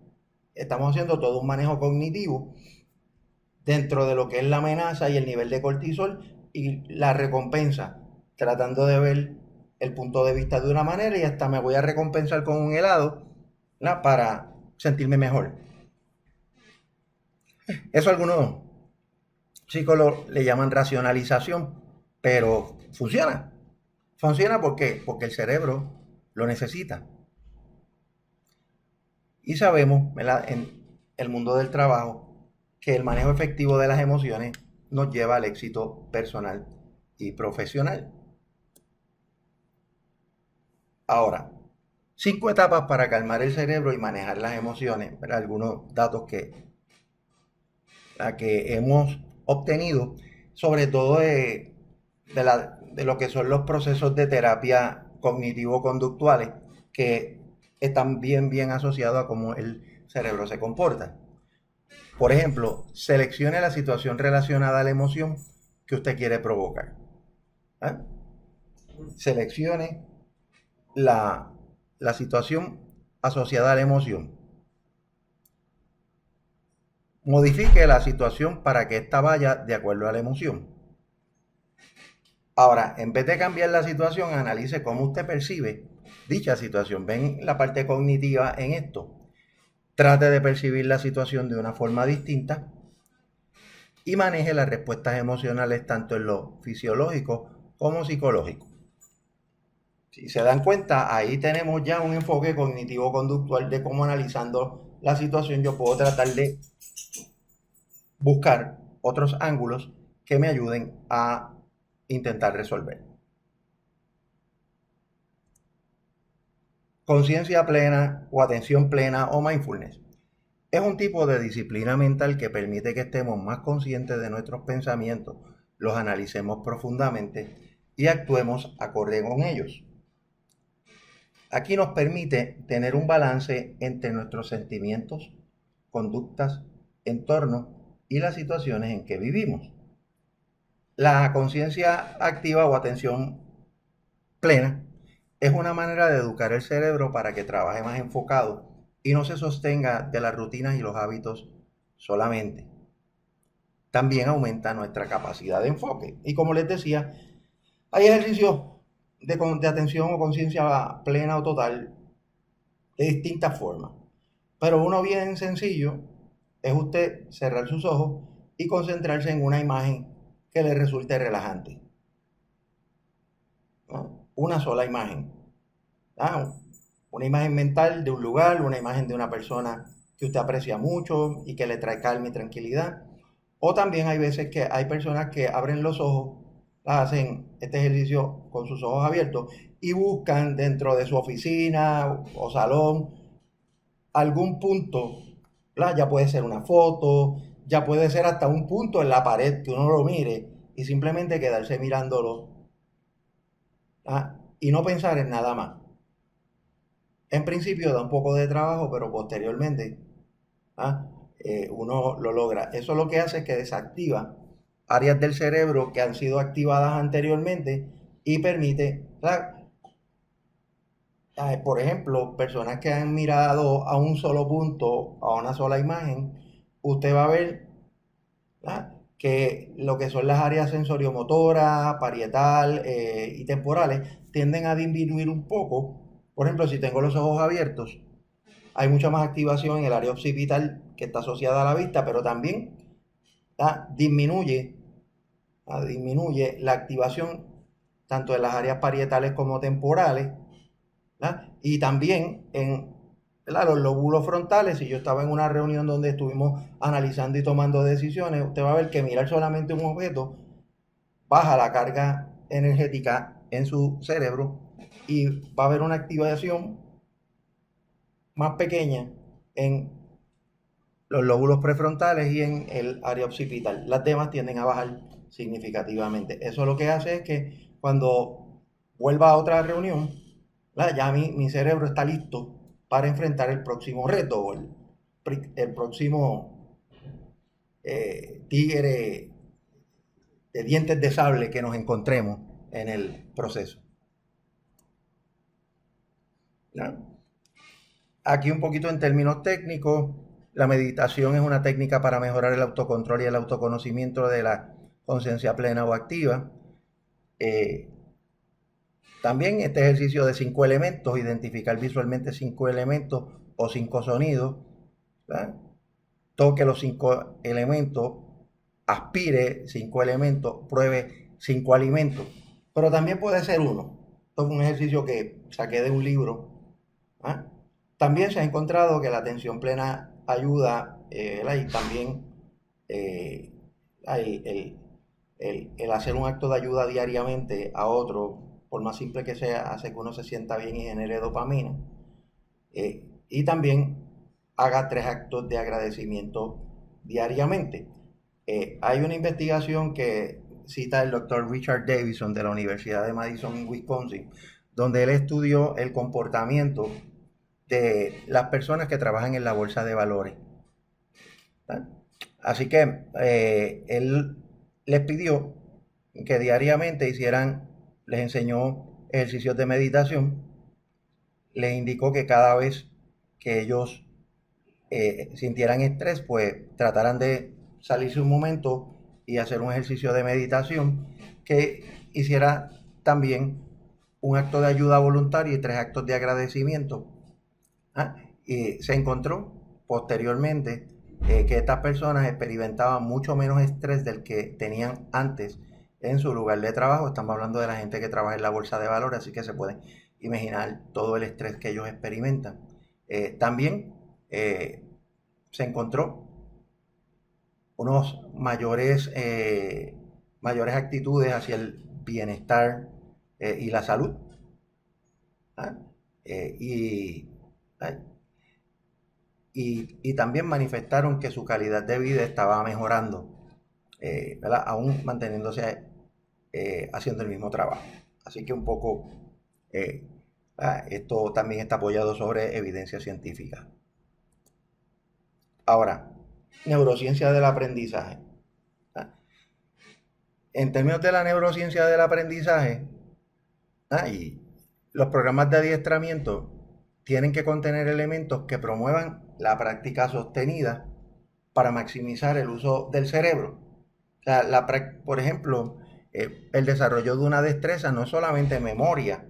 estamos haciendo todo un manejo cognitivo dentro de lo que es la amenaza y el nivel de cortisol y la recompensa, tratando de ver el punto de vista de una manera y hasta me voy a recompensar con un helado, ¿no?, para sentirme mejor. Eso algunos psicólogos le llaman racionalización, pero funciona. Funciona ¿por qué? Porque el cerebro lo necesita. Y sabemos, ¿verdad?, en el mundo del trabajo, que el manejo efectivo de las emociones nos lleva al éxito personal y profesional. Ahora, 5 etapas para calmar el cerebro y manejar las emociones, ¿verdad? Algunos datos que hemos obtenido, sobre todo de lo que son los procesos de terapia cognitivo-conductuales, que están bien asociados a cómo el cerebro se comporta. Por ejemplo, seleccione la situación relacionada a la emoción que usted quiere provocar. Seleccione la situación asociada a la emoción. Modifique la situación para que ésta vaya de acuerdo a la emoción. Ahora, en vez de cambiar la situación, analice cómo usted percibe dicha situación. ¿Ven la parte cognitiva en esto? Trate de percibir la situación de una forma distinta y maneje las respuestas emocionales tanto en lo fisiológico como psicológico. Si se dan cuenta, ahí tenemos ya un enfoque cognitivo-conductual de cómo, analizando la situación, yo puedo tratar de buscar otros ángulos que me ayuden a intentar resolver. Conciencia plena o atención plena o mindfulness es un tipo de disciplina mental que permite que estemos más conscientes de nuestros pensamientos, los analicemos profundamente y actuemos acorde con ellos. Aquí nos permite tener un balance entre nuestros sentimientos, conductas, entorno y las situaciones en que vivimos. La conciencia activa o atención plena es una manera de educar el cerebro para que trabaje más enfocado y no se sostenga de las rutinas y los hábitos solamente. También aumenta nuestra capacidad de enfoque. Y como les decía, hay ejercicios de atención o conciencia plena o total de distintas formas. Pero uno bien sencillo es usted cerrar sus ojos y concentrarse en una imagen que le resulte relajante. ¿No? Una sola imagen. Una imagen mental de un lugar, una imagen de una persona que usted aprecia mucho y que le trae calma y tranquilidad. O también hay veces que hay personas que abren los ojos, hacen este ejercicio con sus ojos abiertos y buscan dentro de su oficina o salón algún punto, ¿verdad? Ya puede ser una foto, ya puede ser hasta un punto en la pared que uno lo mire y simplemente quedarse mirándolo, ¿verdad? Y no pensar en nada más. En principio da un poco de trabajo, pero posteriormente uno lo logra. Eso lo que hace es que desactiva áreas del cerebro que han sido activadas anteriormente y permite, por ejemplo, personas que han mirado a un solo punto, a una sola imagen, usted va a ver, ¿verdad?, que lo que son las áreas sensoriomotoras, parietal y temporales tienden a disminuir un poco. Por ejemplo, si tengo los ojos abiertos, hay mucha más activación en el área occipital que está asociada a la vista, pero también disminuye la activación tanto en las áreas parietales como temporales, ¿verdad? Y también en, ¿verdad?, los lóbulos frontales. Si yo estaba en una reunión donde estuvimos analizando y tomando decisiones, usted va a ver que mirar solamente un objeto baja la carga energética en su cerebro y va a haber una activación más pequeña en los lóbulos prefrontales y en el área occipital. Las demás tienden a bajar significativamente. Eso lo que hace es que cuando vuelva a otra reunión, ya mi cerebro está listo para enfrentar el próximo reto o el próximo tigre de dientes de sable que nos encontremos en el proceso. ¿No? Aquí un poquito en términos técnicos, la meditación es una técnica para mejorar el autocontrol y el autoconocimiento de la conciencia plena o activa. También este ejercicio de 5 elementos, identificar visualmente 5 elementos o 5 sonidos, ¿verdad? Toque los 5 elementos, aspire 5 elementos, pruebe 5 alimentos, pero también puede ser uno. Esto es un ejercicio que saqué de un libro. También se ha encontrado que la atención plena ayuda, y también el hacer un acto de ayuda diariamente a otro, por más simple que sea, hace que uno se sienta bien y genere dopamina. Y también haga 3 actos de agradecimiento diariamente. Hay una investigación que cita el doctor Richard Davidson de la Universidad de Madison en Wisconsin, donde él estudió el comportamiento de las personas que trabajan en la bolsa de valores. Así que él les pidió que diariamente les enseñó ejercicios de meditación, les indicó que cada vez que ellos sintieran estrés, pues trataran de salirse un momento y hacer un ejercicio de meditación, que hiciera también un acto de ayuda voluntaria y 3 actos de agradecimiento. Y se encontró posteriormente que estas personas experimentaban mucho menos estrés del que tenían antes en su lugar de trabajo. Estamos hablando de la gente que trabaja en la bolsa de valores, así que se pueden imaginar todo el estrés que ellos experimentan. También se encontró unos mayores actitudes hacia el bienestar y la salud. ¿Ah? Y también manifestaron que su calidad de vida estaba mejorando, ¿verdad? Aún manteniéndose haciendo el mismo trabajo. Así que un poco esto también está apoyado sobre evidencia científica. Ahora, neurociencia del aprendizaje. En términos de la neurociencia del aprendizaje, y los programas de adiestramiento tienen que contener elementos que promuevan la práctica sostenida para maximizar el uso del cerebro. O sea, por ejemplo, el desarrollo de una destreza no es solamente memoria,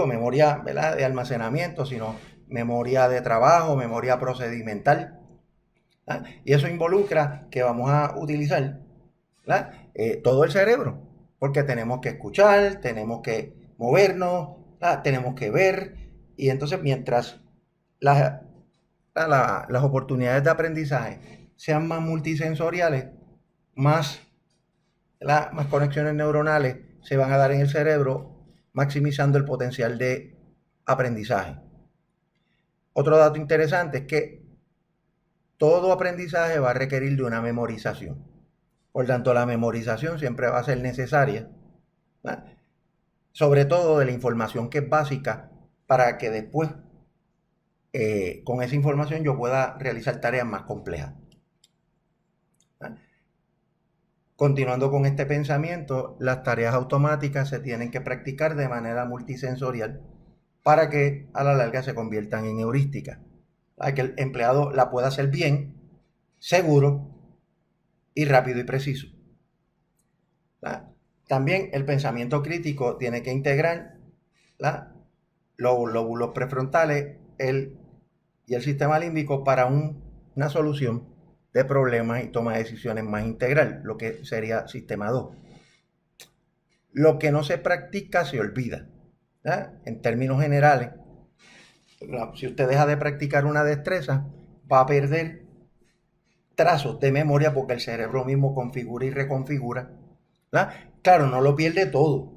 memoria, ¿verdad?, de almacenamiento, sino memoria de trabajo, memoria procedimental. Y eso involucra que vamos a utilizar todo el cerebro, porque tenemos que escuchar, tenemos que movernos, tenemos que ver, y entonces mientras las oportunidades de aprendizaje sean más multisensoriales, más conexiones neuronales se van a dar en el cerebro, maximizando el potencial de aprendizaje. Otro dato interesante es que todo aprendizaje va a requerir de una memorización. Por tanto, la memorización siempre va a ser necesaria, ¿verdad?, sobre todo de la información que es básica, para que después con esa información yo pueda realizar tareas más complejas. Continuando con este pensamiento, las tareas automáticas se tienen que practicar de manera multisensorial para que a la larga se conviertan en heurísticas. Que el empleado la pueda hacer bien, seguro y rápido y preciso. También el pensamiento crítico tiene que integrar los lóbulos prefrontales y el sistema límbico para una solución de problemas y toma de decisiones más integral, lo que sería sistema 2. Lo que no se practica se olvida. En términos generales, si usted deja de practicar una destreza, va a perder trazos de memoria porque el cerebro mismo configura y reconfigura. Claro, no lo pierde todo.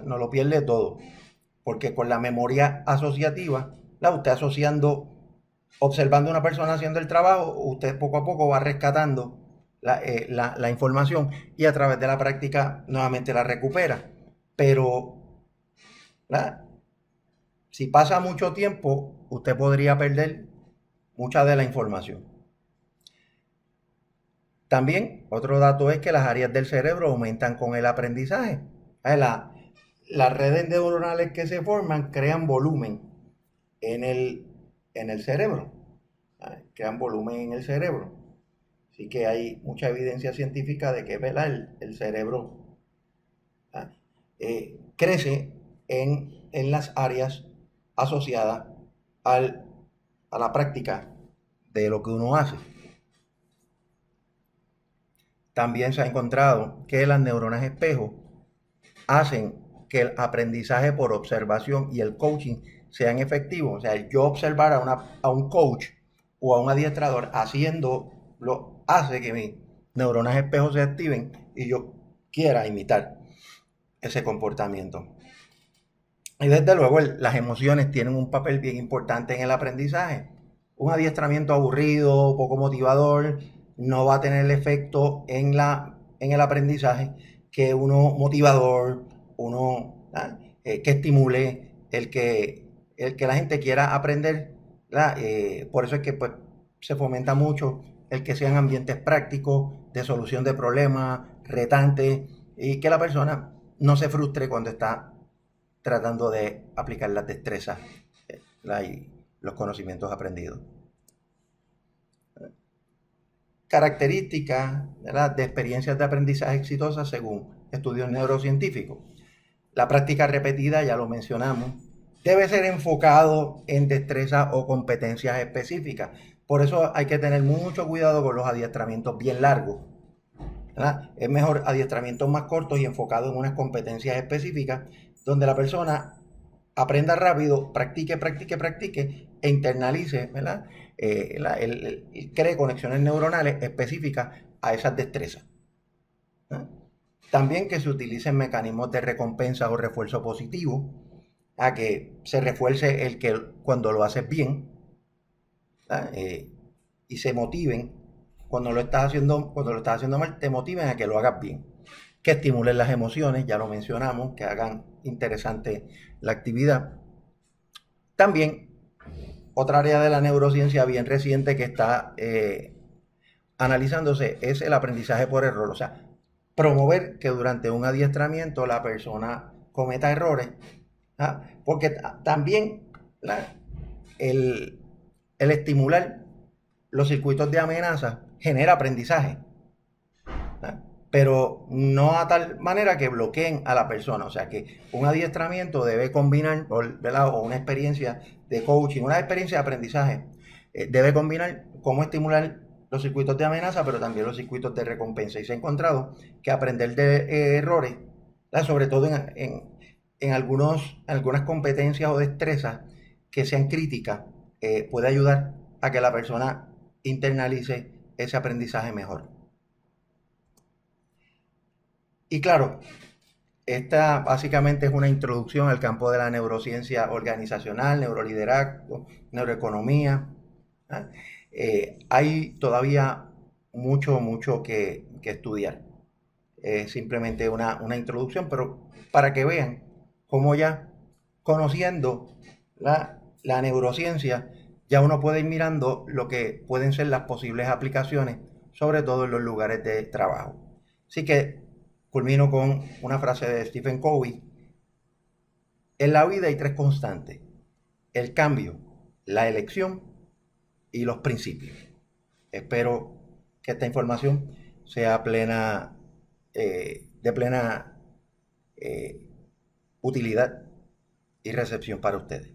No lo pierde todo. Porque con la memoria asociativa, usted observando a una persona haciendo el trabajo, usted poco a poco va rescatando la información y a través de la práctica nuevamente la recupera. Pero si pasa mucho tiempo, usted podría perder mucha de la información. También otro dato es que las áreas del cerebro aumentan con el aprendizaje. Las redes neuronales que se forman crean volumen en el cerebro. Crean volumen en el cerebro. Así que hay mucha evidencia científica de que el cerebro crece en las áreas asociadas a la práctica de lo que uno hace. También se ha encontrado que las neuronas espejo hacen que el aprendizaje por observación y el coaching sean efectivos. O sea, yo observar a un coach o a un adiestrador haciéndolo hace que mis neuronas espejo se activen y yo quiera imitar ese comportamiento. Y desde luego las emociones tienen un papel bien importante en el aprendizaje. Un adiestramiento aburrido, poco motivador, no va a tener el efecto en el aprendizaje que uno motivador, que estimule el que la gente quiera aprender. Por eso es que se fomenta mucho el que sean ambientes prácticos, de solución de problemas, retantes, y que la persona no se frustre cuando está tratando de aplicar las destrezas y los conocimientos aprendidos. Características, ¿verdad?, de experiencias de aprendizaje exitosas según estudios neurocientíficos. La práctica repetida, ya lo mencionamos, debe ser enfocado en destrezas o competencias específicas. Por eso hay que tener mucho cuidado con los adiestramientos bien largos. ¿verdad? Es mejor adiestramientos más cortos y enfocados en unas competencias específicas, donde la persona aprenda rápido, practique e internalice, ¿verdad? Cree conexiones neuronales específicas a esas destrezas, ¿no? También que se utilicen mecanismos de recompensa o refuerzo positivo, a que se refuerce el que cuando lo haces bien, y se motiven cuando lo estás haciendo mal, te motiven a que lo hagas bien. Que estimulen las emociones, ya lo mencionamos, que hagan interesante la actividad. También, otra área de la neurociencia bien reciente que está analizándose es el aprendizaje por error. O sea, promover que durante un adiestramiento la persona cometa errores, porque también el, el estimular los circuitos de amenaza genera aprendizaje, pero no a tal manera que bloqueen a la persona. O sea que un adiestramiento debe combinar, ¿verdad? O una experiencia de coaching, una experiencia de aprendizaje, debe combinar cómo estimular los circuitos de amenaza, pero también los circuitos de recompensa. Y se ha encontrado que aprender de errores, ¿verdad? Sobre todo en algunas competencias o destrezas que sean críticas, puede ayudar a que la persona internalice ese aprendizaje mejor. Y claro, esta básicamente es una introducción al campo de la neurociencia organizacional, neuroliderazgo, neuroeconomía. Hay todavía mucho que estudiar. Es simplemente una introducción, pero para que vean cómo ya conociendo la neurociencia, ya uno puede ir mirando lo que pueden ser las posibles aplicaciones, sobre todo en los lugares de trabajo. Así que culmino con una frase de Stephen Covey: en la vida hay tres constantes: el cambio, la elección y los principios. Espero que esta información sea de plena utilidad y recepción para ustedes.